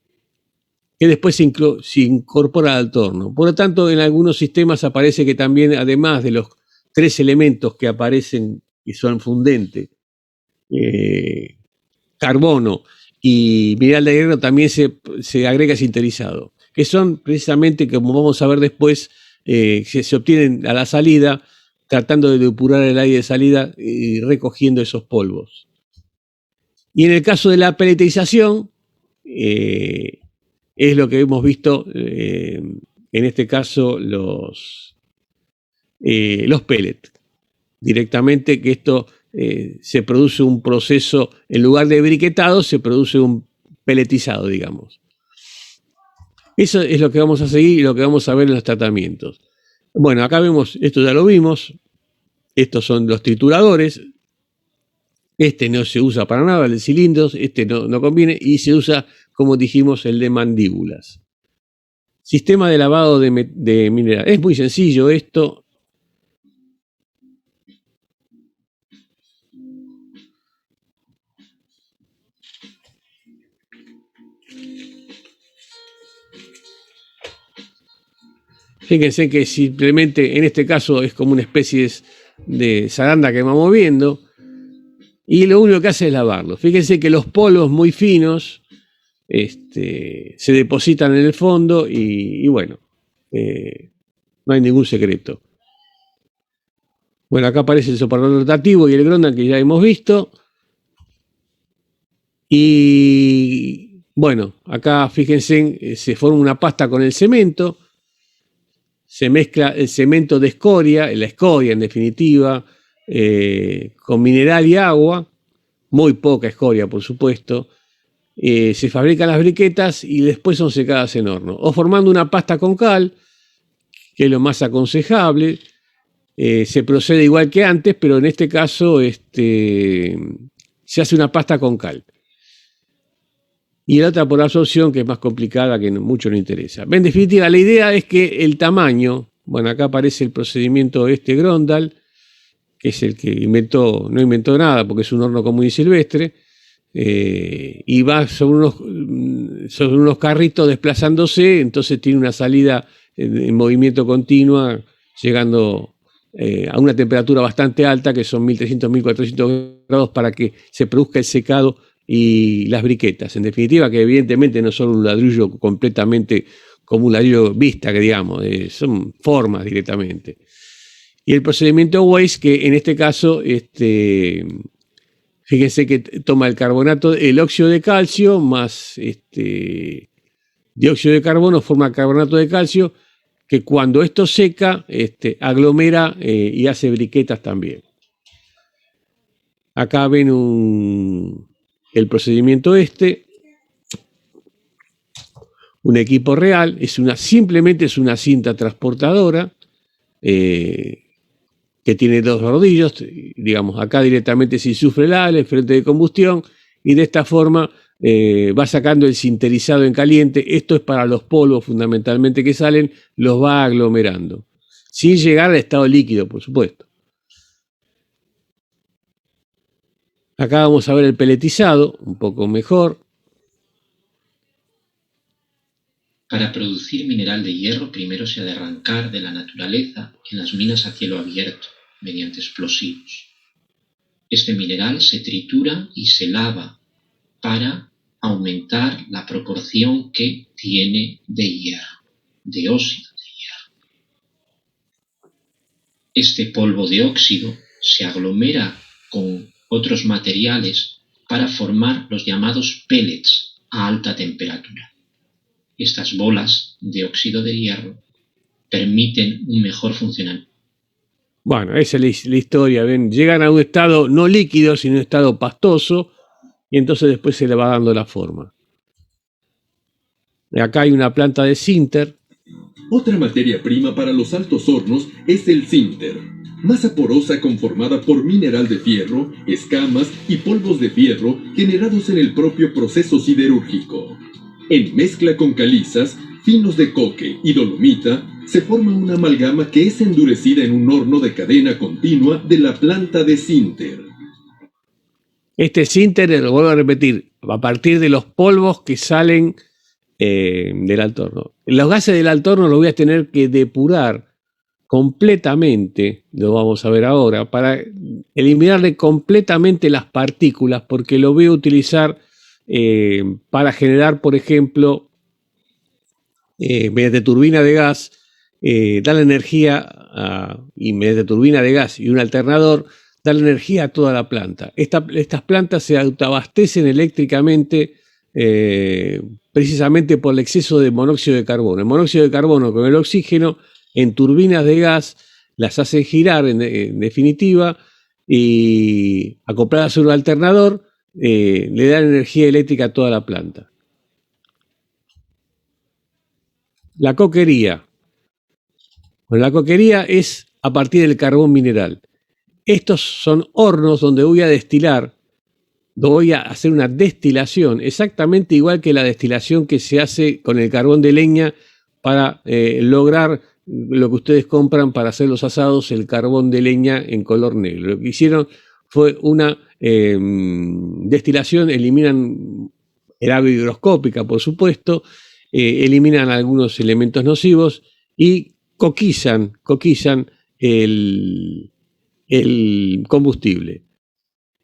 S1: después se incorpora al horno. Por lo tanto, en algunos sistemas aparece que también, además de los 3 elementos que aparecen, que son fundente, carbono y mineral de hierro, también se agrega sinterizado, que son precisamente, como vamos a ver después, se obtienen a la salida, tratando de depurar el aire de salida y recogiendo esos polvos. Y en el caso de la pelletización, es lo que hemos visto en este caso los pellets. Directamente que esto se produce un proceso, en lugar de briquetado, se produce un pelletizado, digamos. Eso es lo que vamos a seguir y lo que vamos a ver en los tratamientos. Bueno, acá vemos, esto ya lo vimos, estos son los trituradores, este no se usa para nada, el de cilindros, este no conviene, y se usa, como dijimos, el de mandíbulas. Sistema de lavado de mineral. Es muy sencillo esto. Fíjense que simplemente en este caso es como una especie de zaranda que va moviendo y lo único que hace es lavarlo. Fíjense que los polvos muy finos se depositan en el fondo y bueno, no hay ningún secreto. Bueno, acá aparece el soportador rotativo y el Grondal que ya hemos visto. Y bueno, acá fíjense, se forma una pasta con el cemento. Se mezcla el cemento de escoria, la escoria en definitiva, con mineral y agua, muy poca escoria por supuesto. Se fabrican las briquetas y después son secadas en horno, o formando una pasta con cal, que es lo más aconsejable. Se procede igual que antes, pero en este caso se hace una pasta con cal. Y la otra por absorción, que es más complicada, que mucho no interesa. En definitiva, la idea es que el tamaño, bueno, acá aparece el procedimiento Grondal, que es el que no inventó nada, porque es un horno común y silvestre, y va sobre unos carritos desplazándose, entonces tiene una salida en movimiento continua, llegando a una temperatura bastante alta, que son 1300, 1400 grados, para que se produzca el secado y las briquetas, en definitiva, que evidentemente no son un ladrillo completamente como un ladrillo vista, que digamos, son formas directamente. Y el procedimiento Weiss, que en este caso, fíjense que toma el óxido de calcio más dióxido de carbono, forma carbonato de calcio, que cuando esto seca, aglomera y hace briquetas también. Acá ven el procedimiento un equipo real, simplemente es una cinta transportadora que tiene dos rodillos, digamos, acá directamente se insufla el aire, frente de combustión, y de esta forma va sacando el sinterizado en caliente. Esto es para los polvos fundamentalmente que salen, los va aglomerando, sin llegar al estado líquido, por supuesto. Acá vamos a ver el pelletizado, un poco mejor.
S4: Para producir mineral de hierro, primero se ha de arrancar de la naturaleza en las minas a cielo abierto, mediante explosivos. Este mineral se tritura y se lava para aumentar la proporción que tiene de hierro, de óxido de hierro. Este polvo de óxido se aglomera con otros materiales para formar los llamados pellets a alta temperatura. Estas bolas de óxido de hierro permiten un mejor funcionamiento.
S1: Bueno, esa es la historia. ¿Ven? Llegan a un estado no líquido, sino un estado pastoso, y entonces después se le va dando la forma. Acá hay una planta de sinter.
S5: Otra materia prima para los altos hornos es el sinter, masa porosa conformada por mineral de fierro, escamas y polvos de fierro generados en el propio proceso siderúrgico. En mezcla con calizas, finos de coque y dolomita, se forma una amalgama que es endurecida en un horno de cadena continua de la planta de sinter.
S1: Este sinter, lo vuelvo a repetir, a partir de los polvos que salen del alto horno. Los gases del alto horno los voy a tener que depurar completamente, lo vamos a ver ahora, para eliminarle completamente las partículas, porque lo voy a utilizar para generar, por ejemplo, mediante turbina de gas, da la energía y mediante turbina de gas y un alternador, da la energía a toda la planta. Estas plantas se autoabastecen eléctricamente precisamente por el exceso de monóxido de carbono. El monóxido de carbono con el oxígeno en turbinas de gas las hace girar en definitiva y acopladas a un alternador le dan energía eléctrica a toda la planta. La coquería. Bueno, la coquería es a partir del carbón mineral. Estos son hornos donde voy a hacer una destilación, exactamente igual que la destilación que se hace con el carbón de leña para lograr lo que ustedes compran para hacer los asados, el carbón de leña en color negro. Lo que hicieron fue una destilación, eliminan el agua higroscópica, por supuesto, eliminan algunos elementos nocivos y coquizan el combustible.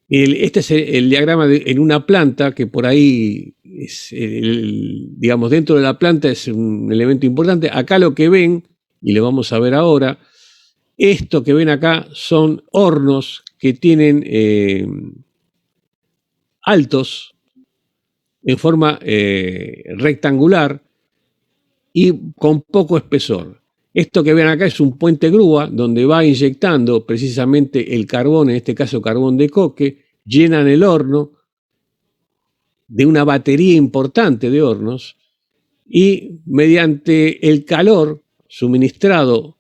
S1: Este es el diagrama en una planta que por ahí, digamos, dentro de la planta es un elemento importante. Acá lo que ven, y lo vamos a ver ahora, esto que ven acá son hornos que tienen altos en forma rectangular y con poco espesor. Esto que ven acá es un puente grúa donde va inyectando precisamente el carbón, en este caso carbón de coque, llenan el horno de una batería importante de hornos y mediante el calor suministrado,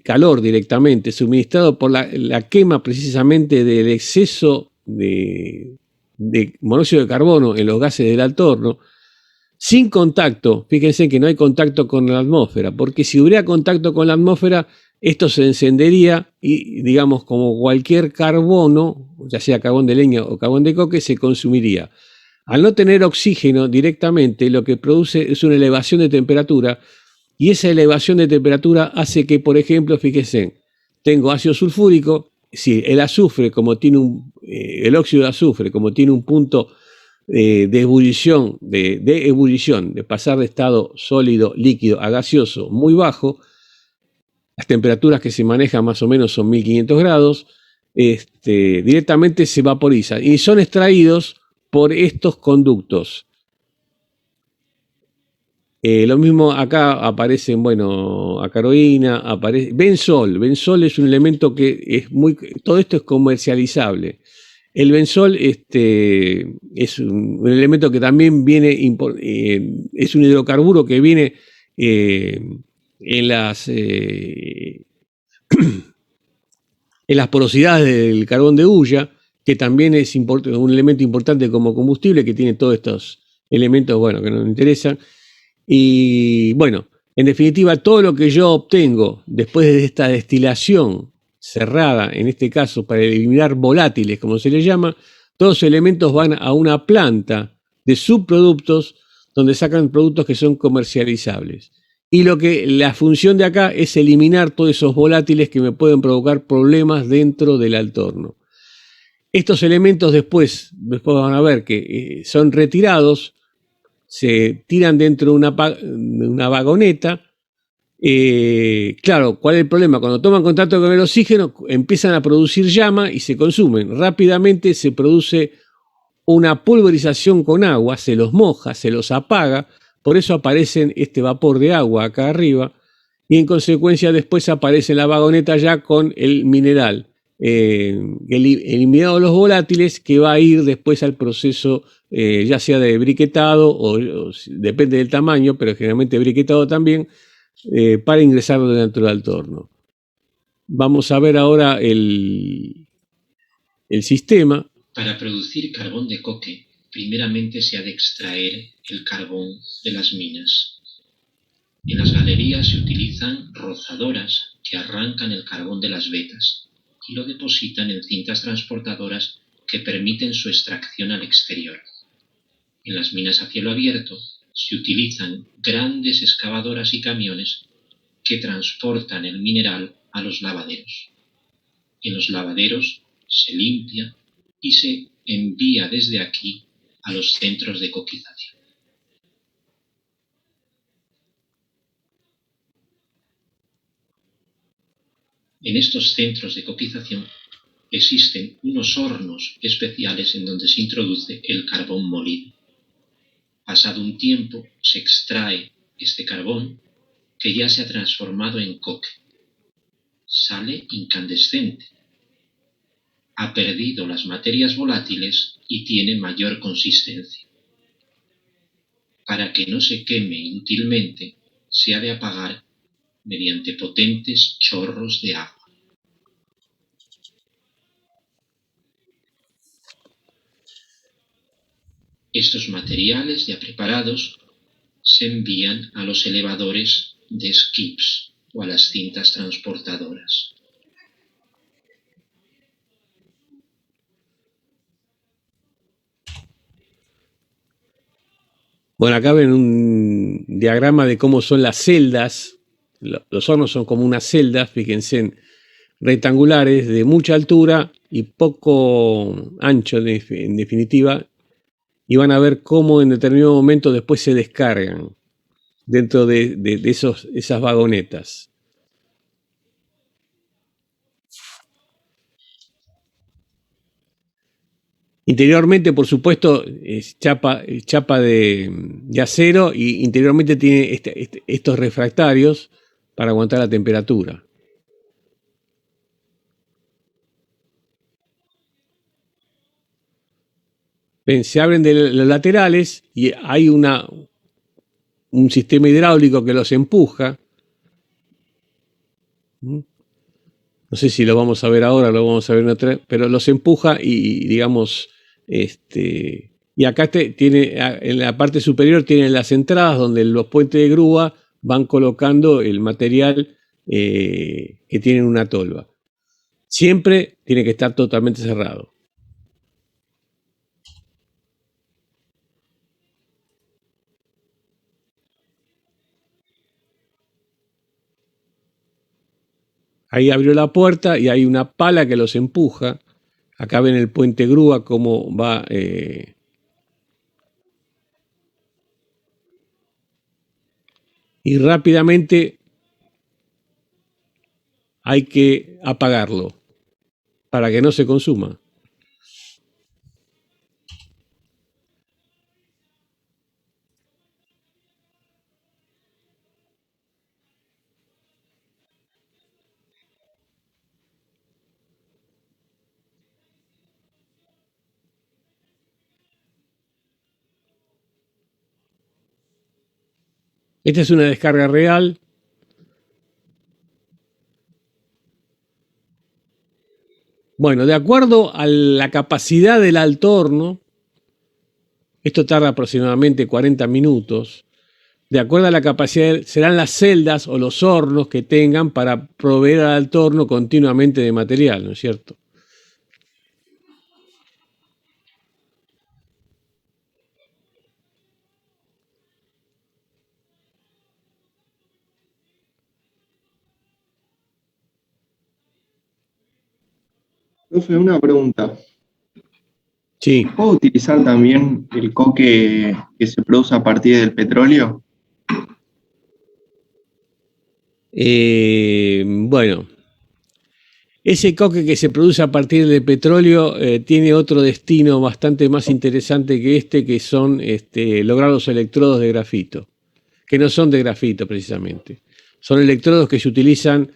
S1: calor directamente, suministrado por la quema precisamente del exceso de monóxido de carbono en los gases del alto horno, sin contacto. Fíjense que no hay contacto con la atmósfera, porque si hubiera contacto con la atmósfera, esto se encendería y, digamos, como cualquier carbono, ya sea carbón de leña o carbón de coque, se consumiría. Al no tener oxígeno directamente, lo que produce es una elevación de temperatura, y esa elevación de temperatura hace que, por ejemplo, fíjense, tengo ácido sulfúrico, si el azufre, como tiene el óxido de azufre, como tiene un punto de ebullición, de pasar de estado sólido, líquido a gaseoso muy bajo, las temperaturas que se manejan más o menos son 1500 grados, directamente se vaporizan y son extraídos por estos conductos. Lo mismo acá aparecen, bueno, acaroína, aparece benzol. Benzol es un elemento que es todo esto es comercializable. El benzol es un elemento que también viene, es un hidrocarburo que viene en las porosidades del carbón de hulla, que también es un elemento importante como combustible, que tiene todos estos elementos, bueno, que nos interesan. Y bueno, en definitiva, todo lo que yo obtengo después de esta destilación cerrada, en este caso para eliminar volátiles, como se le llama, todos los elementos van a una planta de subproductos donde sacan productos que son comercializables. Y la función de acá es eliminar todos esos volátiles que me pueden provocar problemas dentro del altorno. Estos elementos después van a ver que son retirados, se tiran dentro de una vagoneta. Claro, ¿cuál es el problema? Cuando toman contacto con el oxígeno, empiezan a producir llama y se consumen. Rápidamente se produce una pulverización con agua, se los moja, se los apaga, por eso aparecen este vapor de agua acá arriba, y en consecuencia después aparece la vagoneta ya con el mineral, eliminado los volátiles, que va a ir después al proceso ya sea de briquetado o depende del tamaño, pero generalmente briquetado también, para ingresarlo dentro del horno. Vamos a ver ahora el sistema.
S4: Para producir carbón de coque, primeramente se ha de extraer el carbón de las minas. En las galerías se utilizan rozadoras que arrancan el carbón de las vetas y lo depositan en cintas transportadoras que permiten su extracción al exterior. En las minas a cielo abierto se utilizan grandes excavadoras y camiones que transportan el mineral a los lavaderos. En los lavaderos se limpia y se envía desde aquí a los centros de coquización. En estos centros de coquización existen unos hornos especiales en donde se introduce el carbón molido. Pasado un tiempo, se extrae este carbón que ya se ha transformado en coque. Sale incandescente. Ha perdido las materias volátiles y tiene mayor consistencia. Para que no se queme inútilmente, se ha de apagar mediante potentes chorros de agua. Estos materiales ya preparados se envían a los elevadores de skips o a las cintas transportadoras.
S1: Bueno, acá ven un diagrama de cómo son las celdas. Los hornos son como unas celdas, fíjense, rectangulares de mucha altura y poco ancho en definitiva, y van a ver cómo en determinado momento después se descargan dentro de esas vagonetas. Interiormente, por supuesto, es chapa de acero, y interiormente tiene estos refractarios para aguantar la temperatura. Ven, se abren de los laterales y hay un sistema hidráulico que los empuja. No sé si lo vamos a ver ahora, lo vamos a ver en otra, pero los empuja y digamos, y acá tiene, en la parte superior tienen las entradas donde los puentes de grúa van colocando el material que tienen una tolva. Siempre tiene que estar totalmente cerrado. Ahí abrió la puerta y hay una pala que los empuja. Acá ven el puente grúa cómo va. Y rápidamente hay que apagarlo para que no se consuma. Esta es una descarga real. Bueno, de acuerdo a la capacidad del alto horno, esto tarda aproximadamente 40 minutos. De acuerdo a la capacidad, serán las celdas o los hornos que tengan para proveer al alto horno continuamente de material, ¿no es cierto?
S6: Profe, una pregunta.
S1: Sí.
S6: ¿Puedo utilizar también el coque que se produce a partir del petróleo?
S1: Bueno, ese coque que se produce a partir del petróleo tiene otro destino bastante más interesante que son lograr los electrodos de grafito, que no son de grafito precisamente. Son electrodos que se utilizan,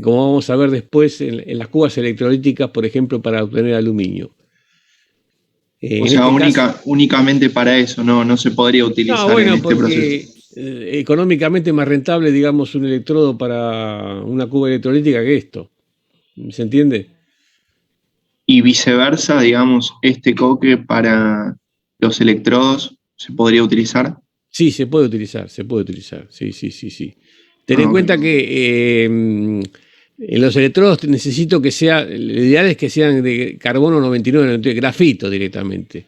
S1: como vamos a ver después, en las cubas electrolíticas, por ejemplo, para obtener aluminio.
S6: O sea, únicamente para eso, no se podría utilizar en este proceso.
S1: Económicamente más rentable, digamos, un electrodo para una cuba electrolítica que esto. ¿Se entiende?
S6: Y viceversa, digamos, este coque para los electrodos, ¿se podría utilizar?
S1: Sí, se puede utilizar. Sí. Ten en cuenta que en los electrodos necesito que sea, lo ideal es que sean de carbono 99, de grafito directamente.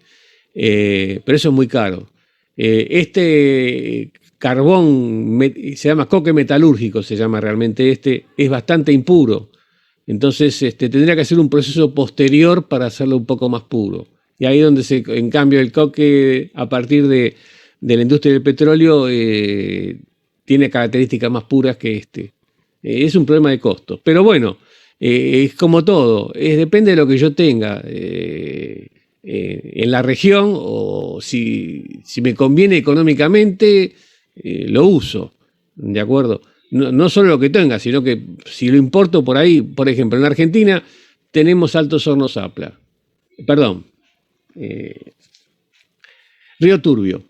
S1: Pero eso es muy caro. Este carbón se llama coque metalúrgico, se llama realmente es bastante impuro. Entonces tendría que hacer un proceso posterior para hacerlo un poco más puro. Y ahí donde en cambio el coque a partir de la industria del petróleo tiene características más puras que es un problema de costos. Pero bueno, es como todo, depende de lo que yo tenga. en la región, o si me conviene económicamente, lo uso, ¿de acuerdo? No solo lo que tenga, sino que si lo importo por ahí, por ejemplo, en Argentina tenemos Altos Hornos Appla, perdón, Río Turbio.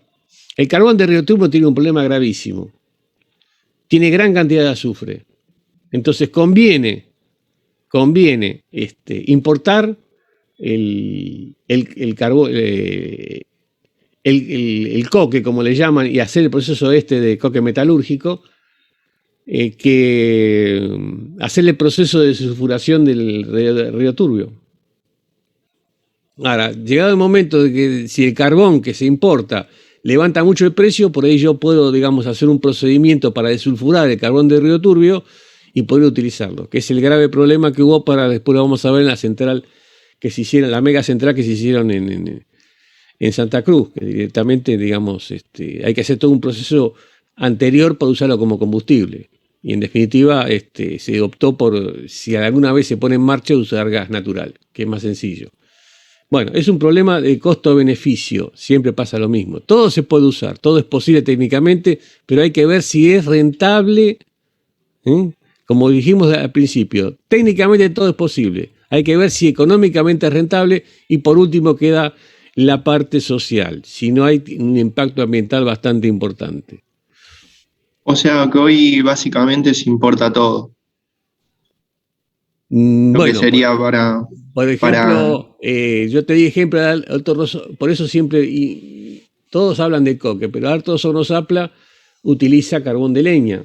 S1: El carbón de Río Turbio tiene un problema gravísimo. Tiene gran cantidad de azufre. Entonces conviene importar el carbón, el coque, como le llaman, y hacer el proceso de coque metalúrgico, que hacer el proceso de sulfuración del río Turbio. Ahora, llegado el momento de que si el carbón que se importa levanta mucho el precio, por ahí yo puedo, digamos, hacer un procedimiento para desulfurar el carbón de Río Turbio y poder utilizarlo, que es el grave problema que hubo después lo vamos a ver en la central que se hicieron, la mega central que se hicieron en Santa Cruz, que directamente, digamos, hay que hacer todo un proceso anterior para usarlo como combustible. Y en definitiva, se optó por, si alguna vez se pone en marcha, usar gas natural, que es más sencillo. Bueno, es un problema de costo-beneficio, siempre pasa lo mismo. Todo se puede usar, todo es posible técnicamente, pero hay que ver si es rentable. Como dijimos al principio, técnicamente todo es posible. Hay que ver si económicamente es rentable y por último queda la parte social, si no hay un impacto ambiental bastante importante.
S6: O sea que hoy básicamente se importa todo. Lo que sería
S1: por ejemplo, yo te di ejemplo de Altos, por eso siempre, todos hablan de coque, pero Altos Hornos Appla utiliza carbón de leña.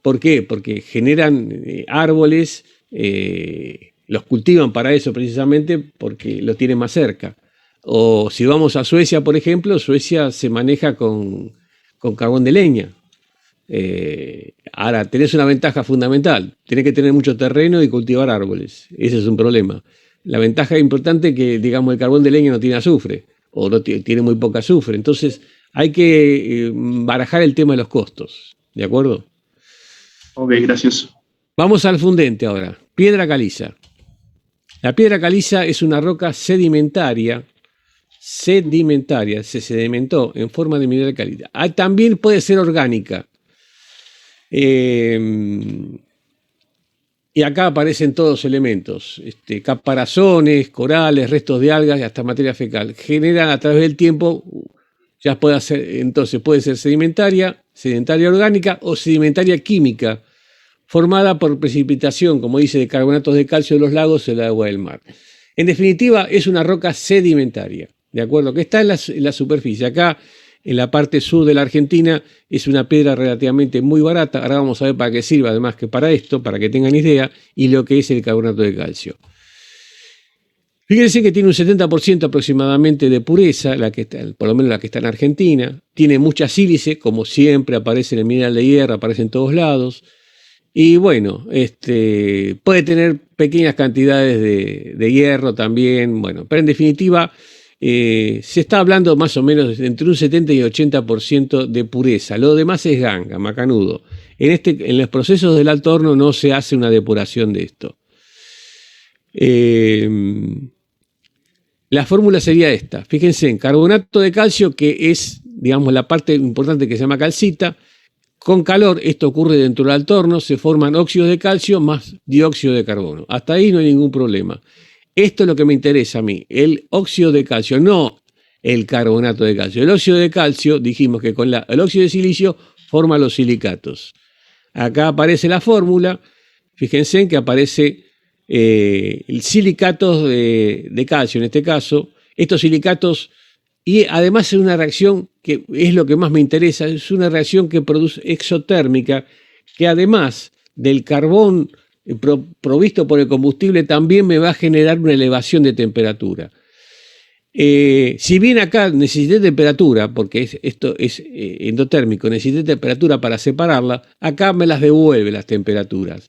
S1: ¿Por qué? Porque generan árboles, los cultivan para eso precisamente porque lo tienen más cerca. O si vamos a Suecia, por ejemplo, Suecia se maneja con carbón de leña. Ahora, tenés una ventaja fundamental, tenés que tener mucho terreno y cultivar árboles, ese es un problema. La ventaja importante es que, digamos, el carbón de leña no tiene azufre, o no tiene muy poca azufre, entonces hay que barajar el tema de los costos, ¿de acuerdo?
S6: Ok, gracias.
S1: Vamos al fundente ahora, piedra caliza. La piedra caliza es una roca sedimentaria, se sedimentó en forma de mineral caliza. También puede ser orgánica. Y acá aparecen todos los elementos, caparazones, corales, restos de algas y hasta materia fecal. Generan a través del tiempo, ya puede ser, entonces puede ser sedimentaria orgánica o sedimentaria química, formada por precipitación, como dice, de carbonatos de calcio de los lagos en el agua del mar. En definitiva, es una roca sedimentaria, ¿de acuerdo? Que está en la superficie. Acá, en la parte sur de la Argentina, es una piedra relativamente muy barata. Ahora vamos a ver para qué sirve, además que para esto, para que tengan idea, y lo que es el carbonato de calcio. Fíjense que tiene un 70% aproximadamente de pureza, por lo menos la que está en Argentina. Tiene mucha sílice, como siempre aparece en el mineral de hierro, aparece en todos lados. Y bueno, puede tener pequeñas cantidades de hierro también, bueno, pero en definitiva se está hablando más o menos entre un 70 y 80% de pureza. Lo demás es ganga, macanudo. En los procesos del alto horno no se hace una depuración de esto. La fórmula sería esta. Fíjense, en carbonato de calcio, que es, digamos, la parte importante que se llama calcita. Con calor, esto ocurre dentro del alto horno, se forman óxidos de calcio más dióxido de carbono. Hasta ahí no hay ningún problema. Esto es lo que me interesa a mí, el óxido de calcio, no el carbonato de calcio. El óxido de calcio, dijimos que con el óxido de silicio forma los silicatos. Acá aparece la fórmula, fíjense en que aparece el silicatos de calcio, en este caso. Estos silicatos, y además es una reacción que es lo que más me interesa, es una reacción que produce exotérmica, que además del carbón provisto por el combustible también me va a generar una elevación de temperatura. Si bien acá necesité temperatura, porque esto es endotérmico, necesité temperatura para separarla, acá me las devuelve las temperaturas.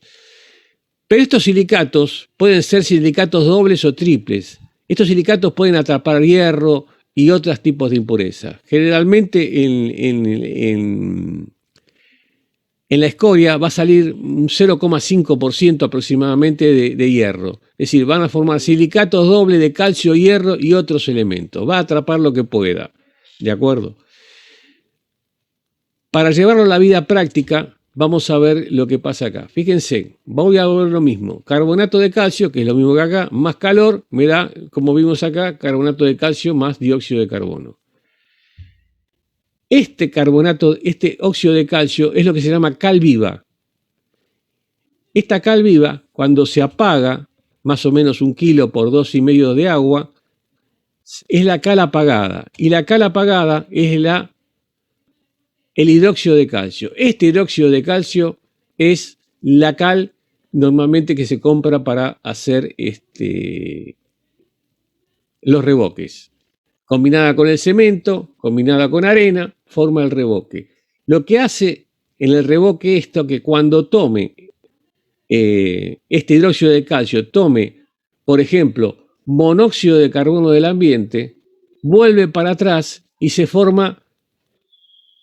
S1: Pero estos silicatos pueden ser silicatos dobles o triples. Estos silicatos pueden atrapar hierro y otros tipos de impurezas. Generalmente en la escoria va a salir un 0,5% aproximadamente de hierro. Es decir, van a formar silicatos doble de calcio, hierro y otros elementos. Va a atrapar lo que pueda. ¿De acuerdo? Para llevarlo a la vida práctica, vamos a ver lo que pasa acá. Fíjense, voy a ver lo mismo. Carbonato de calcio, que es lo mismo que acá, más calor, me da, como vimos acá, carbonato de calcio más dióxido de carbono. Este carbonato, este óxido de calcio es lo que se llama cal viva. Esta cal viva, cuando se apaga, más o menos 1 kilo por 2,5 de agua, es la cal apagada. Y la cal apagada es el hidróxido de calcio. Este hidróxido de calcio es la cal normalmente que se compra para hacer los revoques. Combinada con el cemento, combinada con arena, forma el revoque. Lo que hace en el revoque esto, que cuando tome este hidróxido de calcio, tome, por ejemplo, monóxido de carbono del ambiente, vuelve para atrás y se forma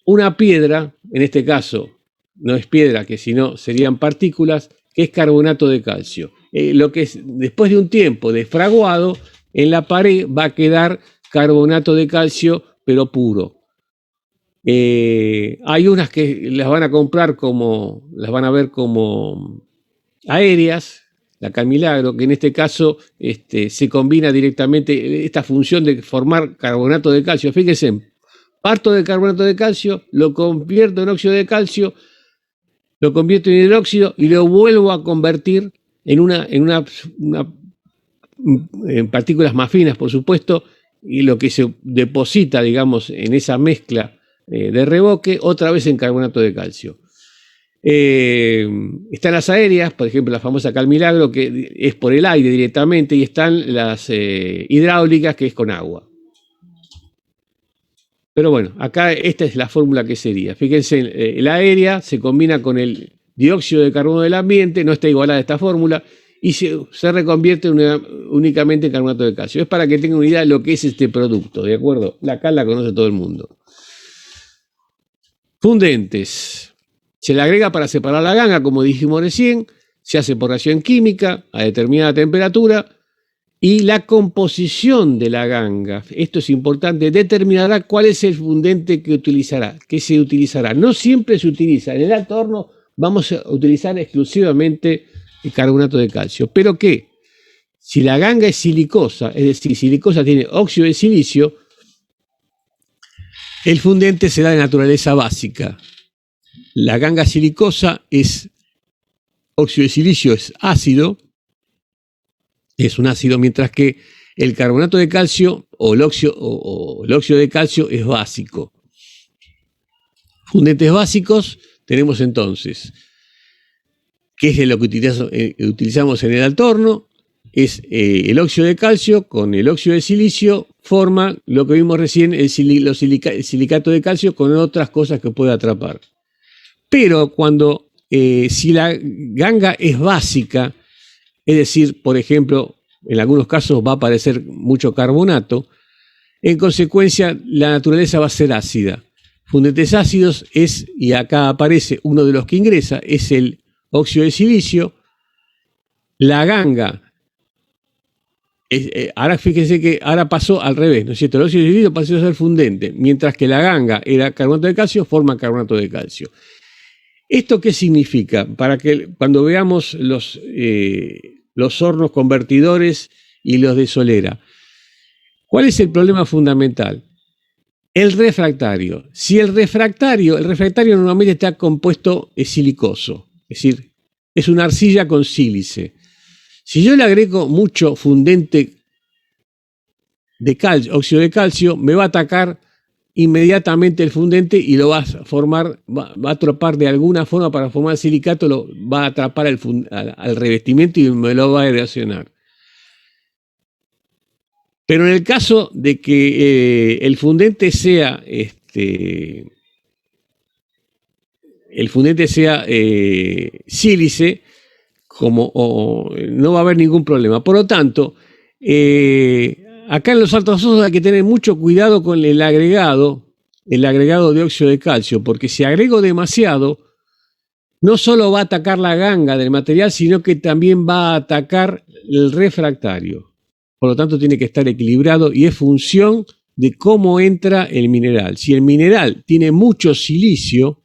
S1: una piedra, en este caso no es piedra, que si no serían partículas, que es carbonato de calcio. Lo que es, después de un tiempo de fraguado, en la pared va a quedar carbonato de calcio, pero puro. Hay unas que las van a comprar las van a ver como aéreas, la Cal Milagro, que en este caso se combina directamente esta función de formar carbonato de calcio. Fíjense, parto del carbonato de calcio, lo convierto en óxido de calcio, lo convierto en hidróxido y lo vuelvo a convertir en partículas más finas, por supuesto, y lo que se deposita, digamos, en esa mezcla de revoque, otra vez en carbonato de calcio. Están las aéreas, por ejemplo, la famosa Cal Milagro, que es por el aire directamente, y están las hidráulicas, que es con agua. Pero bueno, acá esta es la fórmula que sería. Fíjense, la aérea se combina con el dióxido de carbono del ambiente, no está igualada esta fórmula, y se reconvierte únicamente en carbonato de calcio. Es para que tengan una idea de lo que es este producto, ¿de acuerdo? La cal la conoce todo el mundo. Fundentes. Se le agrega para separar la ganga, como dijimos recién, se hace por reacción química a determinada temperatura, y la composición de la ganga, esto es importante, determinará cuál es el fundente que se utilizará. No siempre se utiliza. En el alto horno vamos a utilizar exclusivamente el carbonato de calcio. ¿Pero qué? Si la ganga es silicosa, es decir, silicosa tiene óxido de silicio, el fundente será de naturaleza básica. La ganga silicosa es óxido de silicio, es ácido, es un ácido, mientras que el carbonato de calcio o el óxido de calcio es básico. Fundentes básicos tenemos entonces, que es lo que utilizamos en el alto horno, es el óxido de calcio con el óxido de silicio, forma lo que vimos recién, el silicato de calcio con otras cosas que puede atrapar. Pero si la ganga es básica, es decir, por ejemplo, en algunos casos va a aparecer mucho carbonato, en consecuencia la naturaleza va a ser ácida. Fundentes ácidos y acá aparece uno de los que ingresa, es el óxido de silicio. La ganga, ahora fíjense que ahora pasó al revés, ¿no es cierto? El óxido de silicio pasó a ser fundente, mientras que la ganga era carbonato de calcio, forma carbonato de calcio. ¿Esto qué significa? Para que cuando veamos los hornos convertidores y los de solera, ¿cuál es el problema fundamental? El refractario. Si el refractario normalmente está compuesto silicoso, es decir, es una arcilla con sílice. Si yo le agrego mucho fundente de calcio, óxido de calcio, me va a atacar inmediatamente el fundente y lo va a formar, va a atrapar de alguna forma para formar el silicato, lo va a atrapar al revestimiento y me lo va a erosionar. Pero en el caso de que el fundente sea sílice, no va a haber ningún problema. Por lo tanto, acá en los altos hornos hay que tener mucho cuidado con el agregado de óxido de calcio, porque si agrego demasiado, no solo va a atacar la ganga del material, sino que también va a atacar el refractario. Por lo tanto, tiene que estar equilibrado y es función de cómo entra el mineral. Si el mineral tiene mucho silicio,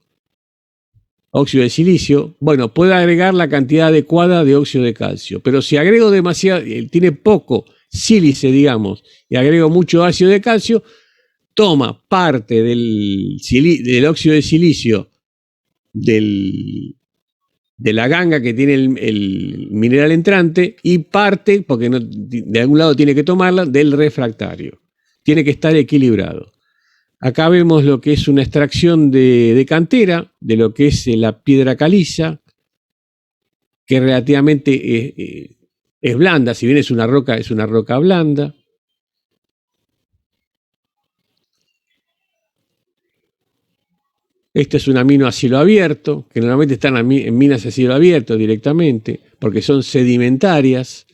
S1: óxido de silicio, bueno, puede agregar la cantidad adecuada de óxido de calcio. Pero si agrego demasiado, tiene poco sílice, digamos, y agrego mucho ácido de calcio, toma parte del óxido de silicio de la ganga que tiene el mineral entrante y parte, porque de algún lado tiene que tomarla, del refractario. Tiene que estar equilibrado. Acá vemos lo que es una extracción de cantera, de lo que es la piedra caliza, que relativamente es blanda, si bien es una roca blanda. Este es un amino a cielo abierto, que normalmente están en minas a cielo abierto directamente, porque son sedimentarias.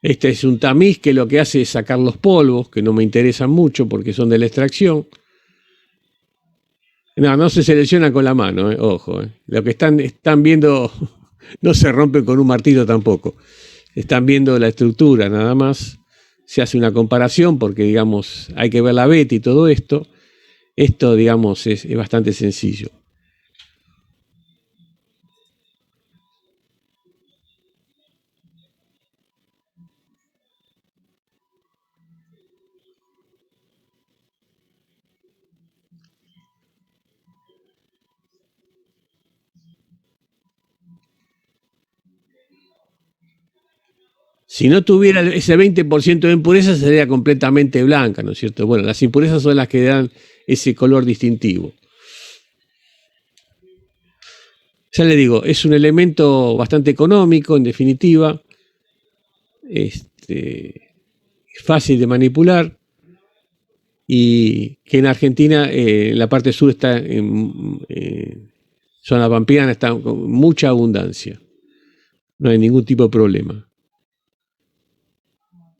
S1: Este es un tamiz que lo que hace es sacar los polvos, que no me interesan mucho porque son de la extracción. No se selecciona con la mano, ojo. Lo que están viendo no se rompen con un martillo tampoco. Están viendo la estructura nada más. Se hace una comparación porque, digamos, hay que ver la beta y todo esto. Esto, digamos, es bastante sencillo. Si no tuviera ese 20% de impurezas, sería completamente blanca, ¿no es cierto? Bueno, las impurezas son las que dan ese color distintivo. Ya le digo, es un elemento bastante económico, en definitiva. Fácil de manipular. Y que en Argentina, en la parte sur, está en zona pampeana, está con mucha abundancia. No hay ningún tipo de problema.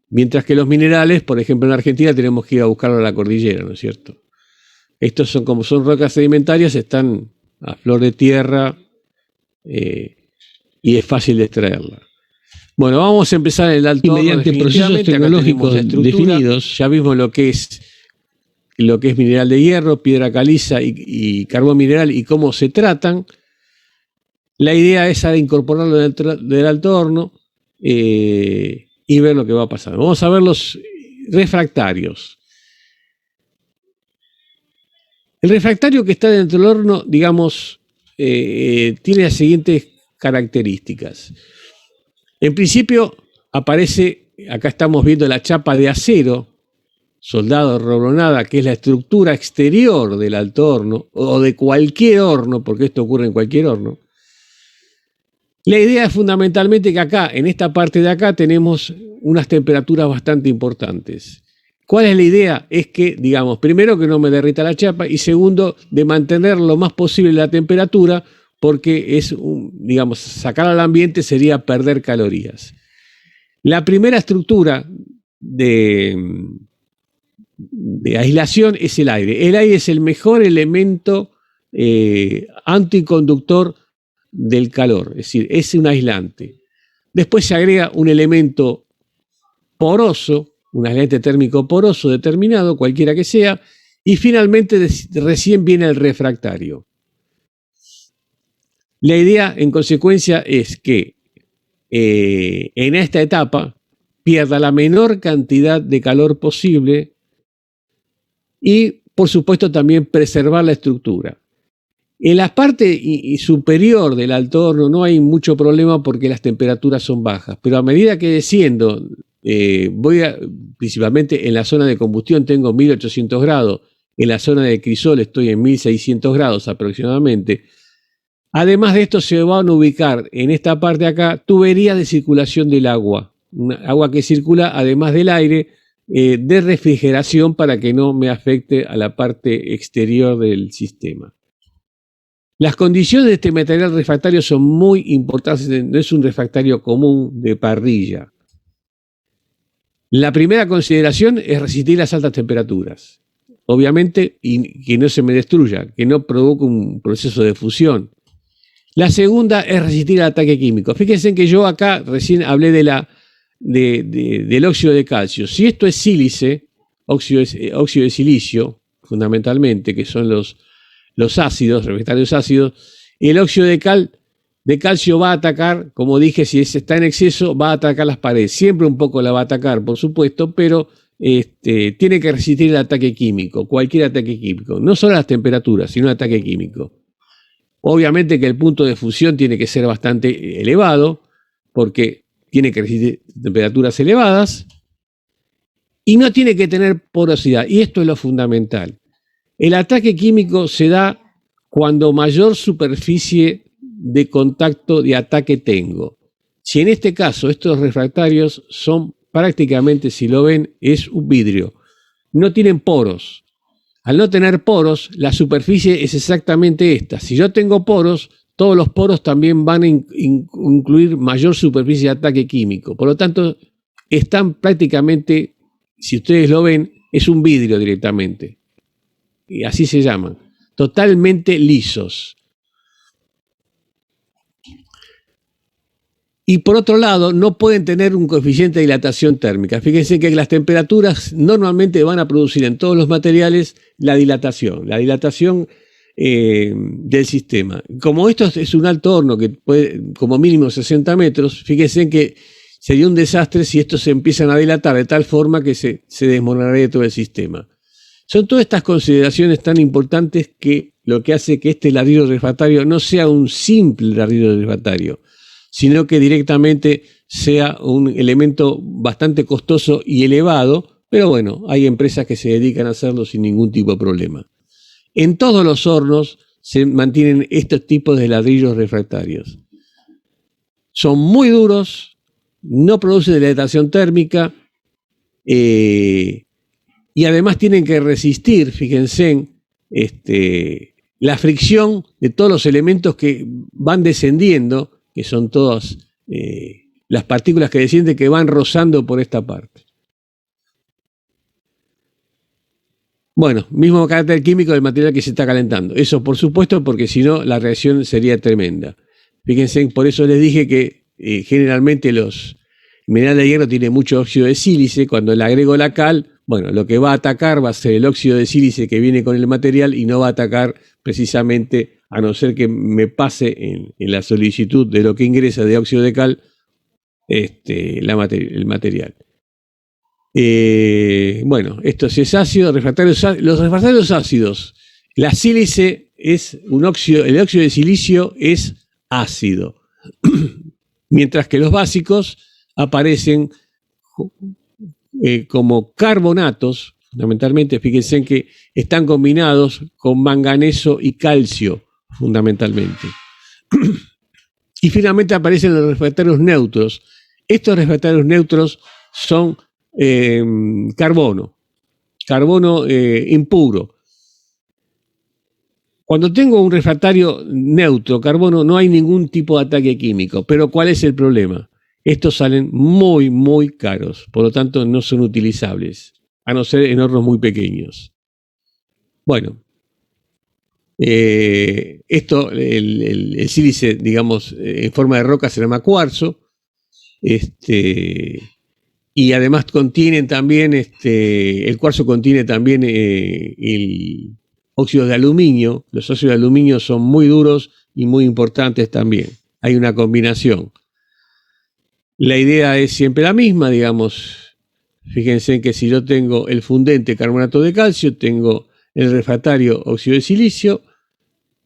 S1: Mientras que los minerales, por ejemplo, en Argentina tenemos que ir a buscarlo a la cordillera, ¿no es cierto? Estos son, como son rocas sedimentarias, están a flor de tierra y es fácil de extraerla. Bueno, vamos a empezar en el alto horno.
S7: Mediante procesos tecnológicos definidos.
S1: Ya vimos lo que es mineral de hierro, piedra caliza y carbón mineral y cómo se tratan. La idea es incorporarlo del alto horno y ver lo que va a pasar. Vamos a ver los refractarios. El refractario que está dentro del horno, digamos, tiene las siguientes características. En principio aparece, acá estamos viendo la chapa de acero, soldado roblonada, que es la estructura exterior del alto horno, o de cualquier horno, porque esto ocurre en cualquier horno. La idea es fundamentalmente que acá, en esta parte de acá, tenemos unas temperaturas bastante importantes. ¿Cuál es la idea? Es que, digamos, primero que no me derrita la chapa y segundo, de mantener lo más posible la temperatura, porque digamos, sacar al ambiente sería perder calorías. La primera estructura de aislación es el aire. El aire es el mejor elemento anticonductor del calor, es decir, es un aislante. Después se agrega un elemento poroso, un aislante térmico poroso determinado, cualquiera que sea, y finalmente recién viene el refractario. La idea, en consecuencia, es que en esta etapa pierda la menor cantidad de calor posible y, por supuesto, también preservar la estructura. En la parte superior del alto horno no hay mucho problema porque las temperaturas son bajas, pero a medida que desciendo, principalmente en la zona de combustión tengo 1800 grados, en la zona de crisol estoy en 1600 grados aproximadamente. Además de esto se van a ubicar en esta parte de acá tuberías de circulación del agua, agua que circula además del aire de refrigeración para que no me afecte a la parte exterior del sistema. Las condiciones de este material refractario son muy importantes, no es un refractario común de parrilla. La primera consideración es resistir las altas temperaturas. Obviamente, y que no se me destruya, que no provoque un proceso de fusión. La segunda es resistir al ataque químico. Fíjense que yo acá recién hablé del óxido de calcio. Si esto es sílice, óxido de silicio, fundamentalmente, que son los ácidos, refractarios ácidos, el óxido de calcio va a atacar, como dije, si está en exceso, va a atacar las paredes. Siempre un poco la va a atacar, por supuesto, pero tiene que resistir el ataque químico, cualquier ataque químico. No solo las temperaturas, sino el ataque químico. Obviamente que el punto de fusión tiene que ser bastante elevado, porque tiene que resistir temperaturas elevadas, y no tiene que tener porosidad. Y esto es lo fundamental. El ataque químico se da cuando mayor superficie de contacto de ataque tengo. Si en este caso estos refractarios son prácticamente, si lo ven, es un vidrio. No tienen poros. Al no tener poros, la superficie es exactamente esta. Si yo tengo poros, todos los poros también van a incluir mayor superficie de ataque químico. Por lo tanto, están prácticamente, si ustedes lo ven, es un vidrio directamente. Y así se llaman. Totalmente lisos. Y por otro lado, no pueden tener un coeficiente de dilatación térmica. Fíjense que las temperaturas normalmente van a producir en todos los materiales la dilatación del sistema. Como esto es un alto horno que puede como mínimo 60 metros, fíjense que sería un desastre si estos se empiezan a dilatar de tal forma que se desmoronaría todo el sistema. Son todas estas consideraciones tan importantes que lo que hace que este ladrillo refractario no sea un simple ladrillo refractario, sino que directamente sea un elemento bastante costoso y elevado, pero bueno, hay empresas que se dedican a hacerlo sin ningún tipo de problema. En todos los hornos se mantienen estos tipos de ladrillos refractarios. Son muy duros, no producen dilatación térmica y además tienen que resistir, fíjense, la fricción de todos los elementos que van descendiendo, que son todas las partículas que descienden que van rozando por esta parte. Bueno, mismo carácter químico del material que se está calentando. Eso por supuesto, porque si no la reacción sería tremenda. Fíjense, por eso les dije que generalmente el mineral de hierro tiene mucho óxido de sílice. Cuando le agrego la cal, bueno, lo que va a atacar va a ser el óxido de sílice que viene con el material y no va a atacar precisamente, a no ser que me pase en la solicitud de lo que ingresa de óxido de cal, el material. Bueno, esto sí es ácido, los refractarios ácidos. La sílice es un óxido, el óxido de silicio es ácido, mientras que los básicos aparecen como carbonatos, fundamentalmente, fíjense que están combinados con manganeso y calcio, fundamentalmente. Y finalmente aparecen los refractarios neutros. Estos refractarios neutros son carbono impuro. Cuando tengo un refractario neutro, carbono, no hay ningún tipo de ataque químico. Pero ¿cuál es el problema? Estos salen muy, muy caros, por lo tanto no son utilizables, a no ser en hornos muy pequeños. Bueno, el sílice, digamos, en forma de roca se llama cuarzo, y además contienen también, el cuarzo contiene también el óxido de aluminio. Los óxidos de aluminio son muy duros y muy importantes también. Hay una combinación. La idea es siempre la misma, digamos. Fíjense que si yo tengo el fundente carbonato de calcio, tengo el refractario óxido de silicio,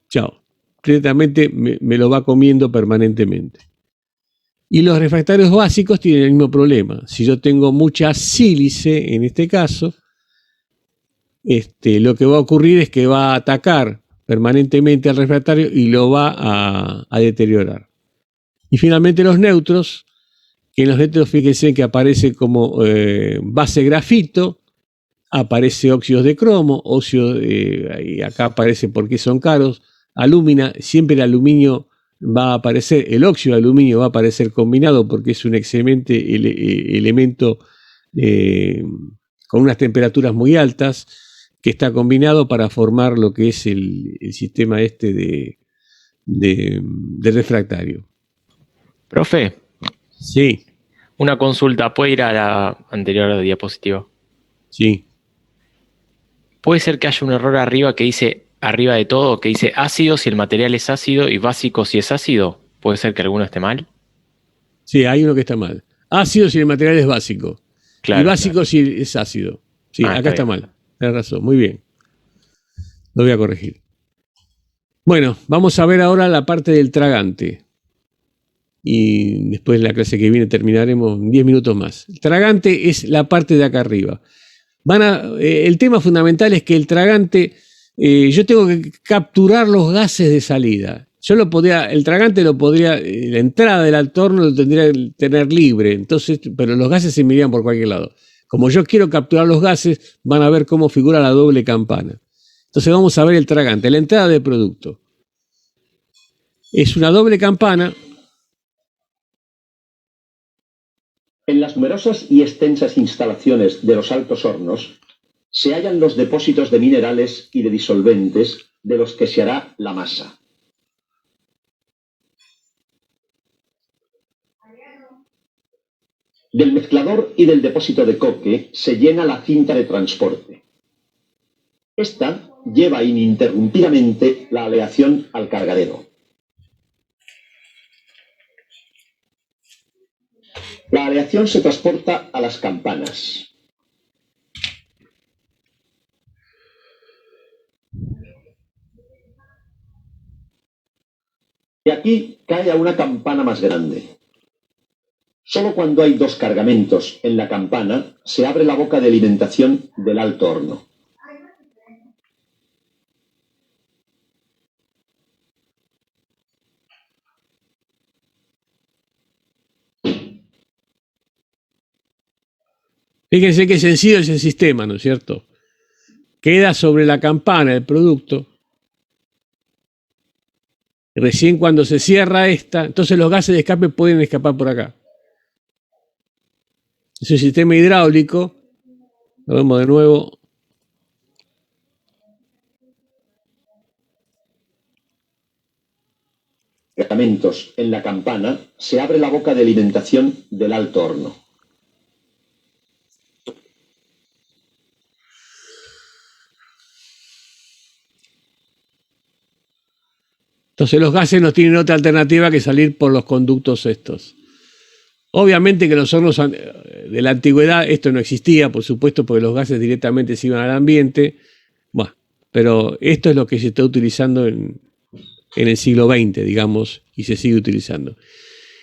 S1: chao. Directamente me lo va comiendo permanentemente. Y los refractarios básicos tienen el mismo problema. Si yo tengo mucha sílice, en este caso, lo que va a ocurrir es que va a atacar permanentemente al refractario y lo va a deteriorar. Y finalmente los neutros, que en los neutros fíjense que aparece como base grafito, aparece óxidos de cromo, y acá aparece porque son caros, alúmina, siempre el aluminio va a aparecer, el óxido de aluminio va a aparecer combinado porque es un excelente elemento con unas temperaturas muy altas que está combinado para formar lo que es el sistema este de refractario.
S8: Profe.
S1: Sí.
S8: Una consulta, ¿puede ir a la anterior diapositiva?
S1: Sí.
S8: ¿Puede ser que haya un error arriba que dice, arriba de todo, que dice ácido si el material es ácido y básico si es ácido? ¿Puede ser que alguno esté mal?
S1: Sí, hay uno que está mal. Ácido si el material es básico.
S8: Claro,
S1: y básico si es ácido. Sí, acá está mal. Tienes razón, muy bien. Lo voy a corregir. Bueno, vamos a ver ahora la parte del tragante. Y después en la clase que viene terminaremos en 10 minutos más. El tragante es la parte de acá arriba. El tema fundamental es que el tragante, yo tengo que capturar los gases de salida. El tragante lo podría, la entrada del horno lo tendría que tener libre, entonces, pero los gases se me irían por cualquier lado. Como yo quiero capturar los gases, van a ver cómo figura la doble campana. Entonces vamos a ver el tragante, la entrada de producto. Es una doble campana.
S9: En las numerosas y extensas instalaciones de los altos hornos se hallan los depósitos de minerales y de disolventes de los que se hará la masa. Del mezclador y del depósito de coque se llena la cinta de transporte. Esta lleva ininterrumpidamente la aleación al cargadero. La aleación se transporta a las campanas. Y aquí cae a una campana más grande. Solo cuando hay dos cargamentos en la campana se abre la boca de alimentación del alto horno.
S1: Fíjense qué sencillo es el sistema, ¿no es cierto? Queda sobre la campana el producto. Recién cuando se cierra esta, entonces los gases de escape pueden escapar por acá. Es un sistema hidráulico. Lo vemos de nuevo.
S9: Cargamentos en la campana se abre la boca de alimentación del alto horno.
S1: Entonces los gases no tienen otra alternativa que salir por los conductos estos. Obviamente que en los hornos de la antigüedad esto no existía, por supuesto, porque los gases directamente se iban al ambiente. Bueno, pero esto es lo que se está utilizando en el siglo XX, digamos, y se sigue utilizando.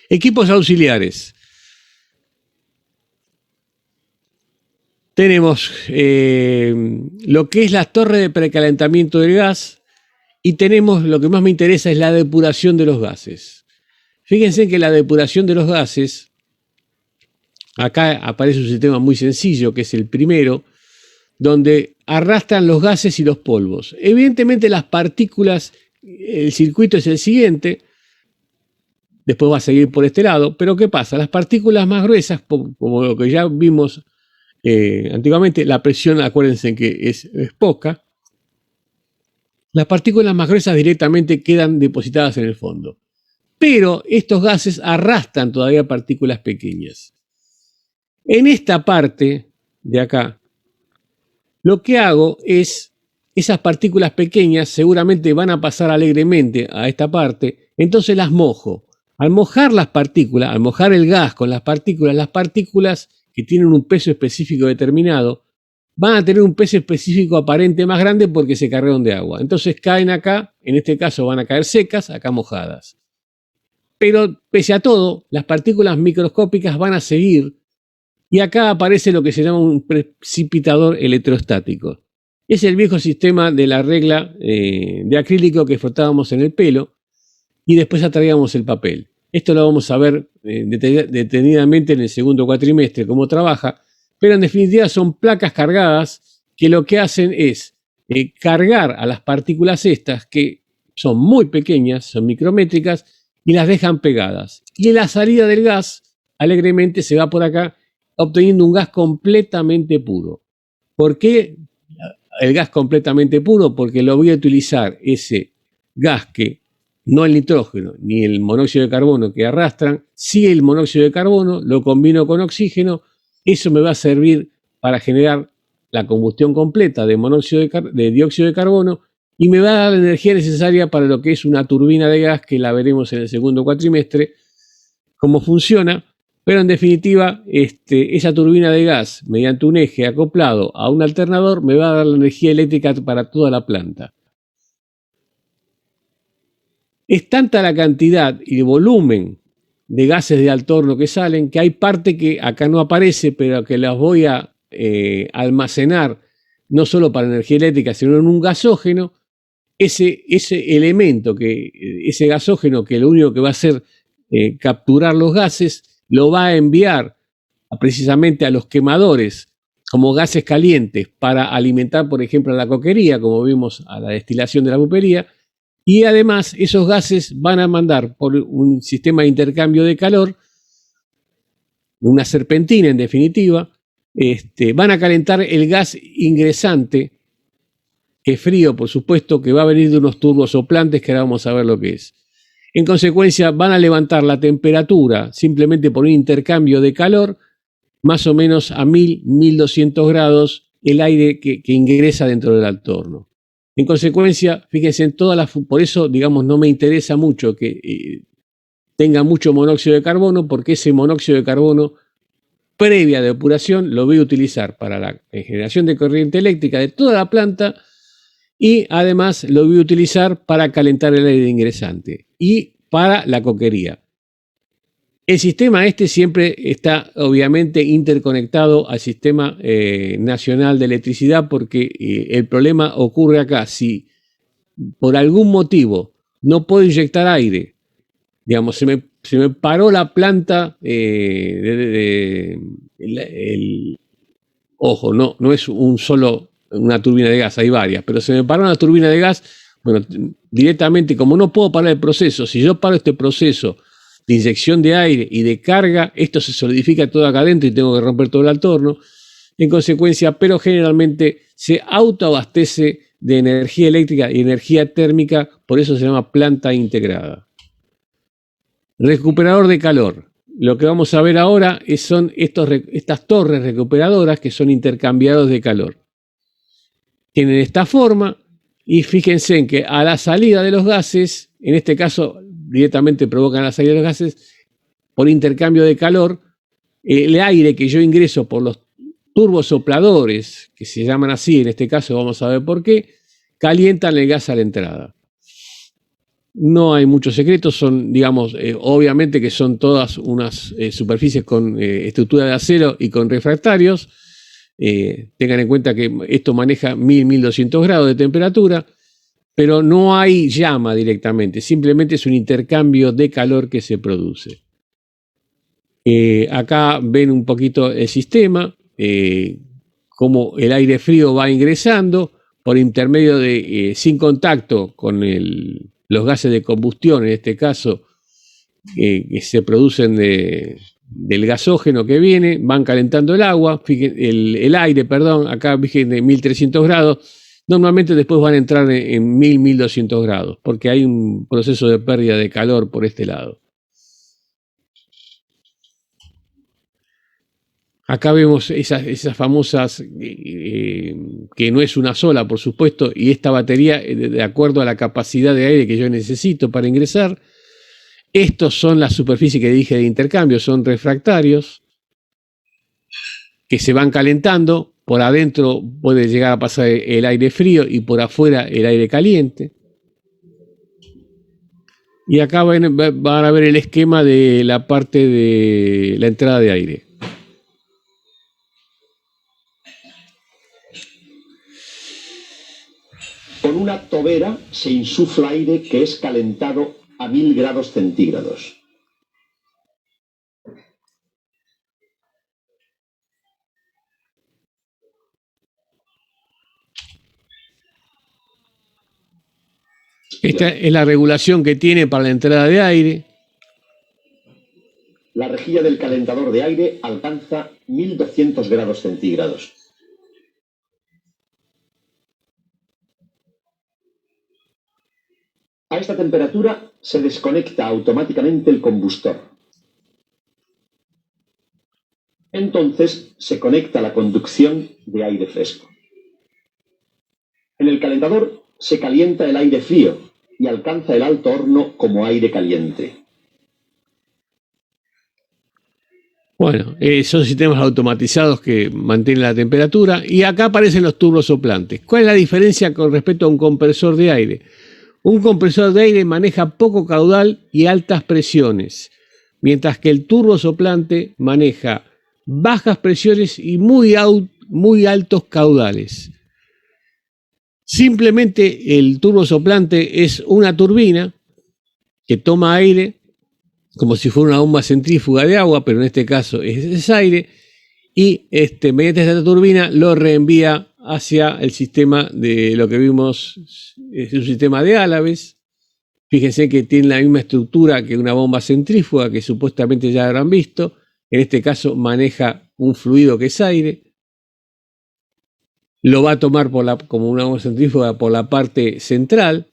S1: Equipos auxiliares. Tenemos lo que es la torre de precalentamiento del gas. Y tenemos, lo que más me interesa es la depuración de los gases. Fíjense que la depuración de los gases, acá aparece un sistema muy sencillo, que es el primero, donde arrastran los gases y los polvos. Evidentemente las partículas, el circuito es el siguiente, después va a seguir por este lado, pero ¿qué pasa? Las partículas más gruesas, como lo que ya vimos antiguamente, la presión, acuérdense que es poca, las partículas más gruesas directamente quedan depositadas en el fondo. Pero estos gases arrastran todavía partículas pequeñas. En esta parte de acá, lo que hago es, esas partículas pequeñas seguramente van a pasar alegremente a esta parte, entonces las mojo. Al mojar las partículas, al mojar el gas con las partículas que tienen un peso específico determinado, van a tener un peso específico aparente más grande porque se cargaron de agua. Entonces caen acá, en este caso van a caer secas, acá mojadas. Pero pese a todo, las partículas microscópicas van a seguir y acá aparece lo que se llama un precipitador electrostático. Es el viejo sistema de la regla de acrílico que frotábamos en el pelo y después atraíamos el papel. Esto lo vamos a ver detenidamente en el segundo cuatrimestre, cómo trabaja. Pero en definitiva son placas cargadas que lo que hacen es cargar a las partículas estas que son muy pequeñas, son micrométricas, y las dejan pegadas. Y en la salida del gas, alegremente se va por acá, obteniendo un gas completamente puro. ¿Por qué el gas completamente puro? Porque lo voy a utilizar ese gas que no el nitrógeno ni el monóxido de carbono que arrastran, sí el monóxido de carbono, lo combino con oxígeno, eso me va a servir para generar la combustión completa de de dióxido de carbono y me va a dar la energía necesaria para lo que es una turbina de gas, que la veremos en el segundo cuatrimestre, cómo funciona, pero en definitiva esa turbina de gas, mediante un eje acoplado a un alternador, me va a dar la energía eléctrica para toda la planta. Es tanta la cantidad y el volumen de gases de alto horno que salen, que hay parte que acá no aparece, pero que las voy a almacenar no solo para energía eléctrica, sino en un gasógeno. Ese elemento, ese gasógeno, que lo único que va a hacer capturar los gases, lo va a enviar precisamente a los quemadores como gases calientes para alimentar, por ejemplo, a la coquería, como vimos, a la destilación de la pupería. Y además esos gases van a mandar por un sistema de intercambio de calor, una serpentina en definitiva, van a calentar el gas ingresante, que es frío, por supuesto, que va a venir de unos turbosoplantes que ahora vamos a ver lo que es. En consecuencia, van a levantar la temperatura simplemente por un intercambio de calor, más o menos a 1200 grados, el aire que ingresa dentro del alto horno. En consecuencia, fíjense en por eso, digamos, no me interesa mucho que tenga mucho monóxido de carbono, porque ese monóxido de carbono, previa depuración, lo voy a utilizar para la generación de corriente eléctrica de toda la planta y además lo voy a utilizar para calentar el aire ingresante y para la coquería. El sistema siempre está obviamente interconectado al sistema nacional de electricidad, porque el problema ocurre acá. Si por algún motivo no puedo inyectar aire, digamos, se me paró la planta, ojo, no es una turbina de gas, hay varias, pero se me paró una turbina de gas, bueno, directamente, como no puedo parar el proceso, si yo paro este proceso de inyección de aire y de carga, esto se solidifica todo acá adentro y tengo que romper todo el alto horno. En consecuencia, pero generalmente se autoabastece de energía eléctrica y energía térmica, por eso se llama planta integrada. Recuperador de calor. Lo que vamos a ver ahora son estas torres recuperadoras, que son intercambiadores de calor. Tienen esta forma y fíjense en que a la salida de los gases, en este caso directamente provocan la salida de los gases por intercambio de calor, el aire que yo ingreso por los turbosopladores, que se llaman así, en este caso vamos a ver por qué, calientan el gas a la entrada. No hay muchos secretos, son, digamos, obviamente que son todas unas superficies con estructura de acero y con refractarios. Tengan en cuenta que esto maneja 1200 grados de temperatura, pero no hay llama directamente, simplemente es un intercambio de calor que se produce. Acá ven un poquito el sistema, cómo el aire frío va ingresando por intermedio sin contacto con los gases de combustión, en este caso, que se producen del gasógeno que viene, van calentando el agua, el aire, perdón, acá de 1300 grados, normalmente después van a entrar en 1200 grados, porque hay un proceso de pérdida de calor por este lado. Acá vemos esas famosas, que no es una sola, por supuesto, y esta batería, de acuerdo a la capacidad de aire que yo necesito para ingresar. Estos son las superficies que dije de intercambio, son refractarios, que se van calentando. Por adentro puede llegar a pasar el aire frío y por afuera el aire caliente. Y acá van a ver el esquema de la parte de la entrada de aire.
S9: Con una tobera se insufla aire que es calentado a 1000 grados centígrados.
S1: Esta es la regulación que tiene para la entrada de aire.
S9: La rejilla del calentador de aire alcanza 1200 grados centígrados. A esta temperatura se desconecta automáticamente el combustor. Entonces se conecta la conducción de aire fresco. En el calentador se calienta el aire frío y alcanza el alto horno como aire caliente.
S1: Bueno, son sistemas automatizados que mantienen la temperatura y acá aparecen los turbosoplantes. ¿Cuál es la diferencia con respecto a un compresor de aire? Un compresor de aire maneja poco caudal y altas presiones, mientras que el turbosoplante maneja bajas presiones y muy altos caudales. Simplemente el turbosoplante es una turbina que toma aire como si fuera una bomba centrífuga de agua, pero en este caso es aire, y mediante esta turbina lo reenvía hacia el sistema de lo que vimos, es un sistema de Álaves. Fíjense que tiene la misma estructura que una bomba centrífuga que supuestamente ya habrán visto. En este caso maneja un fluido que es aire. Lo va a tomar como una bomba centrífuga por la parte central.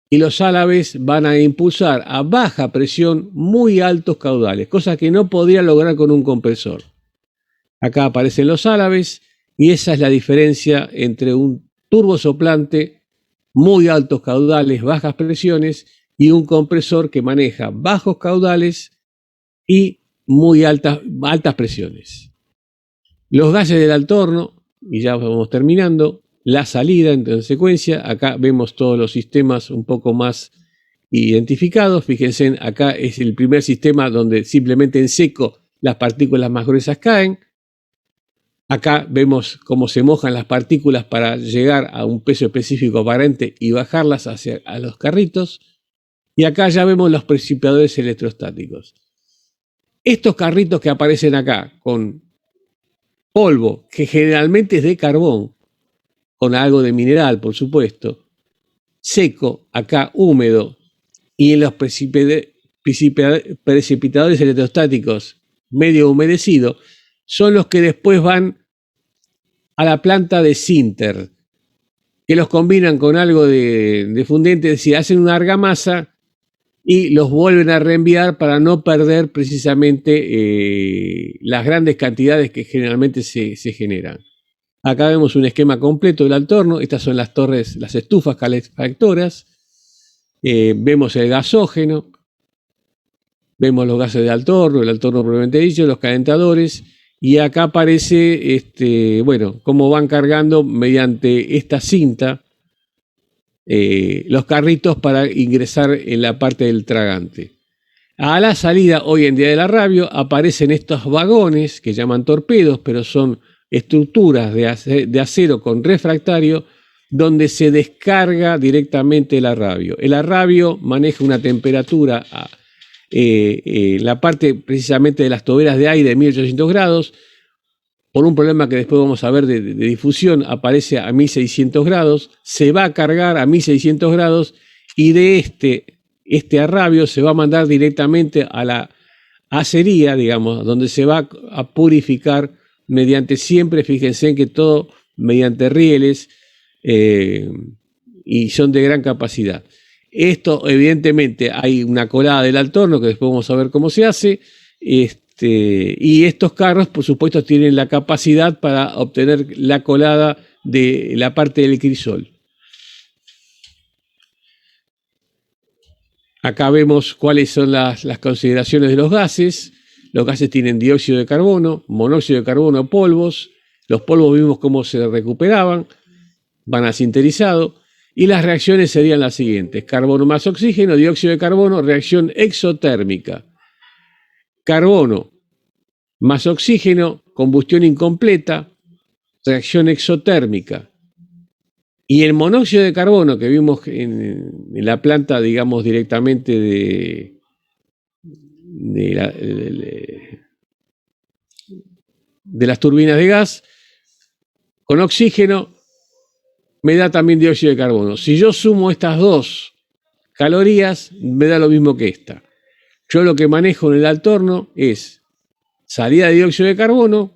S1: Y los Álaves van a impulsar a baja presión muy altos caudales, cosa que no podría lograr con un compresor. Acá aparecen los Álaves y esa es la diferencia entre un turbosoplante, muy altos caudales, bajas presiones, y un compresor que maneja bajos caudales y muy altas presiones. Los gases del alto horno, y ya vamos terminando. La salida en secuencia, acá vemos todos los sistemas un poco más identificados. Fíjense, acá es el primer sistema donde simplemente en seco las partículas más gruesas caen. Acá vemos cómo se mojan las partículas para llegar a un peso específico aparente y bajarlas hacia los carritos. Y acá ya vemos los precipitantes electrostáticos. Estos carritos que aparecen acá con polvo, que generalmente es de carbón, con algo de mineral, por supuesto, seco, acá húmedo, y en los precipitadores electrostáticos medio humedecido, son los que después van a la planta de sinter, que los combinan con algo de fundente, es decir, hacen una argamasa y los vuelven a reenviar para no perder precisamente las grandes cantidades que generalmente se generan. Acá vemos un esquema completo del alto horno. Estas son las torres, las estufas calefactoras. Vemos el gasógeno. Vemos los gases de alto horno, el alto horno propiamente dicho, los calentadores. Y acá aparece, cómo van cargando mediante esta cinta los carritos para ingresar en la parte del tragante. A la salida, hoy en día de la radio, aparecen estos vagones que llaman torpedos, pero son estructuras de acero con refractario donde se descarga directamente el arrabio. El arrabio maneja una temperatura, la parte precisamente de las toberas de aire de 1800 grados, por un problema que después vamos a ver de difusión, aparece a 1600 grados, se va a cargar a 1600 grados y de este arrabio se va a mandar directamente a la acería, digamos, donde se va a purificar mediante siempre, fíjense que todo mediante rieles y son de gran capacidad. Esto evidentemente hay una colada del alto horno que después vamos a ver cómo se hace, y estos carros por supuesto tienen la capacidad para obtener la colada de la parte del crisol. Acá vemos cuáles son las consideraciones de los gases. Los gases tienen dióxido de carbono, monóxido de carbono, polvos. Los polvos vimos cómo se recuperaban, van a sinterizado. Y las reacciones serían las siguientes. Carbono más oxígeno, dióxido de carbono, reacción exotérmica. Carbono más oxígeno, combustión incompleta, reacción exotérmica. Y el monóxido de carbono que vimos en la planta, digamos, directamente de las turbinas de gas, con oxígeno, me da también dióxido de carbono. Si yo sumo estas dos calorías, me da lo mismo que esta. Yo lo que manejo en el altorno es salida de dióxido de carbono,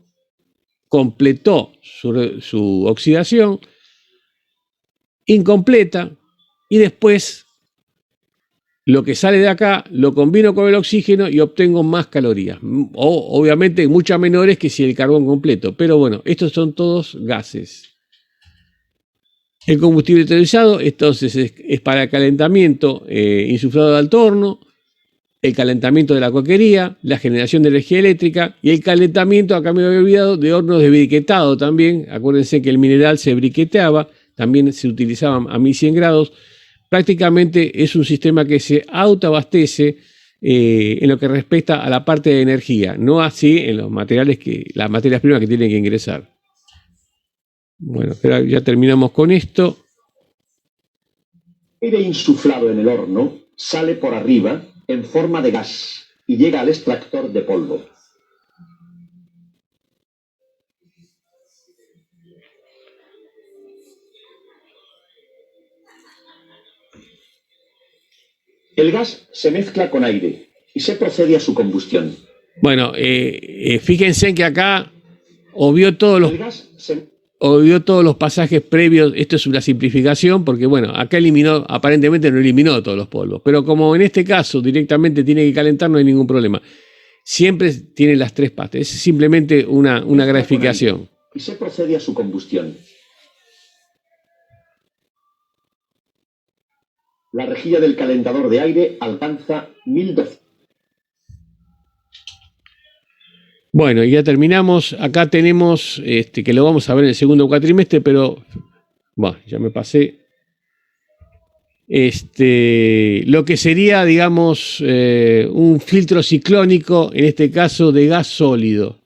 S1: completó su oxidación, incompleta, y después lo que sale de acá lo combino con el oxígeno y obtengo más calorías. O, obviamente muchas menores que si el carbón completo. Pero bueno, estos son todos gases. El combustible utilizado entonces es para el calentamiento insuflado al torno, el calentamiento de la coquería, la generación de energía eléctrica y el calentamiento, acá me había olvidado, de hornos de briquetado también. Acuérdense que el mineral se briqueteaba, también se utilizaba a 1100 grados. Prácticamente es un sistema que se autoabastece en lo que respecta a la parte de energía, no así en los materiales las materias primas que tienen que ingresar. Bueno, pero ya terminamos con esto.
S9: El aire insuflado en el horno sale por arriba en forma de gas y llega al extractor de polvo. El gas se mezcla con aire y se procede a su combustión.
S1: Bueno, fíjense que acá obvió todos los pasajes previos. Esto es una simplificación porque, bueno, acá aparentemente no eliminó todos los polvos. Pero como en este caso directamente tiene que calentar, no hay ningún problema. Siempre tiene las tres partes. Es simplemente una graficación.
S9: Y se procede a su combustión. La rejilla del calentador de aire alcanza 1012.
S1: Bueno, y ya terminamos. Acá tenemos, que lo vamos a ver en el segundo cuatrimestre, pero bueno, ya me pasé. Lo que sería, digamos, un filtro ciclónico, en este caso de gas sólido.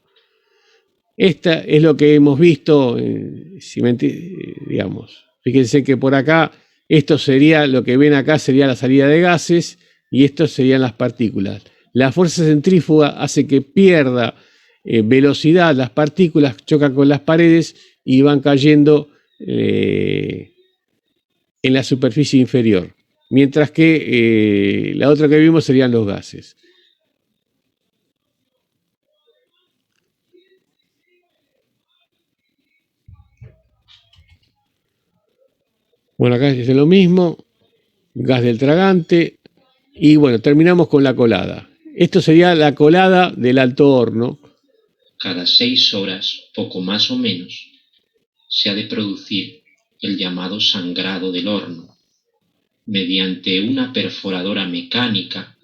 S1: Esta es lo que hemos visto, digamos. Fíjense que por acá, esto sería, lo que ven acá sería la salida de gases y estos serían las partículas. La fuerza centrífuga hace que pierda velocidad, las partículas chocan con las paredes y van cayendo en la superficie inferior. Mientras que la otra que vimos serían los gases. Bueno, acá es lo mismo, gas del tragante, y bueno, terminamos con la colada. Esto sería la colada del alto horno.
S4: Cada 6 horas, poco más o menos, se ha de producir el llamado sangrado del horno. Mediante una perforadora mecánica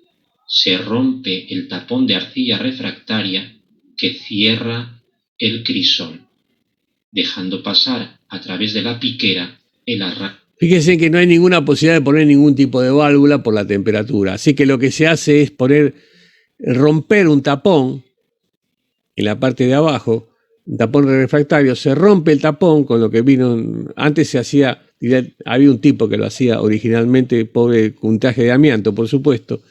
S4: se rompe el tapón de arcilla refractaria que cierra el crisol, dejando pasar a través de la piquera el arranque.
S1: Fíjense que no hay ninguna posibilidad de poner ningún tipo de válvula por la temperatura, así que lo que se hace es romper un tapón en la parte de abajo, un tapón refractario, se rompe el tapón con lo que vino, antes se hacía, había un tipo que lo hacía originalmente, pobre, con un traje de amianto, por supuesto.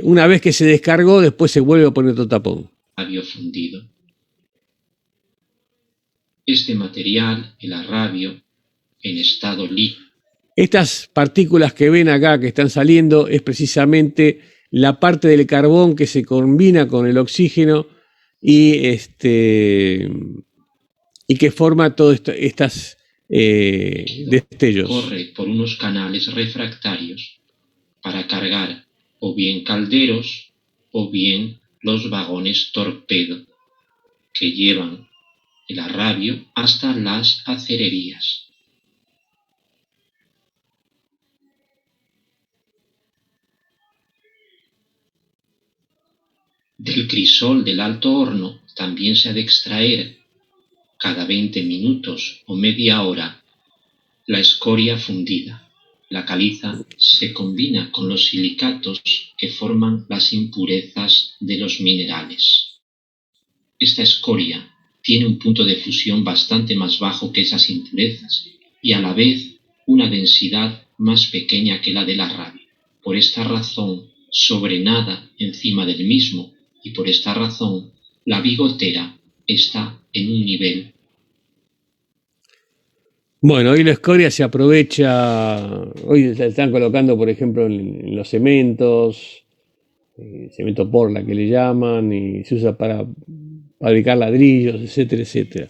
S1: Una vez que se descargó, después se vuelve a poner otro tapón.
S4: Fundido. Este material, el arrabio, en estado líquido.
S1: Estas partículas que ven acá que están saliendo es precisamente la parte del carbón que se combina con el oxígeno y que forma todos estos destellos.
S4: Corre por unos canales refractarios para cargar o bien calderos o bien los vagones torpedo que llevan el arrabio hasta las acererías. Del crisol del alto horno también se ha de extraer cada 20 minutos o media hora la escoria fundida. La caliza se combina con los silicatos que forman las impurezas de los minerales. Esta escoria tiene un punto de fusión bastante más bajo que esas impurezas y a la vez una densidad más pequeña que la del arrabio. Por esta razón sobrenada encima del mismo y por esta razón la bigotera está en un nivel.
S1: Bueno, hoy la escoria se aprovecha, hoy se están colocando, por ejemplo, en los cementos, cemento Portland que le llaman, y se usa para fabricar ladrillos, etcétera, etcétera.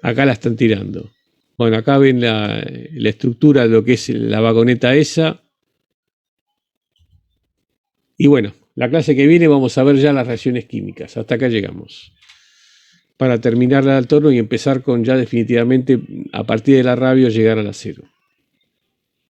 S1: Acá la están tirando. Bueno, acá ven la estructura de lo que es la vagoneta esa. Y bueno, la clase que viene vamos a ver ya las reacciones químicas. Hasta acá llegamos. Para terminar al torno y empezar con ya definitivamente, a partir del arrabio, llegar al acero.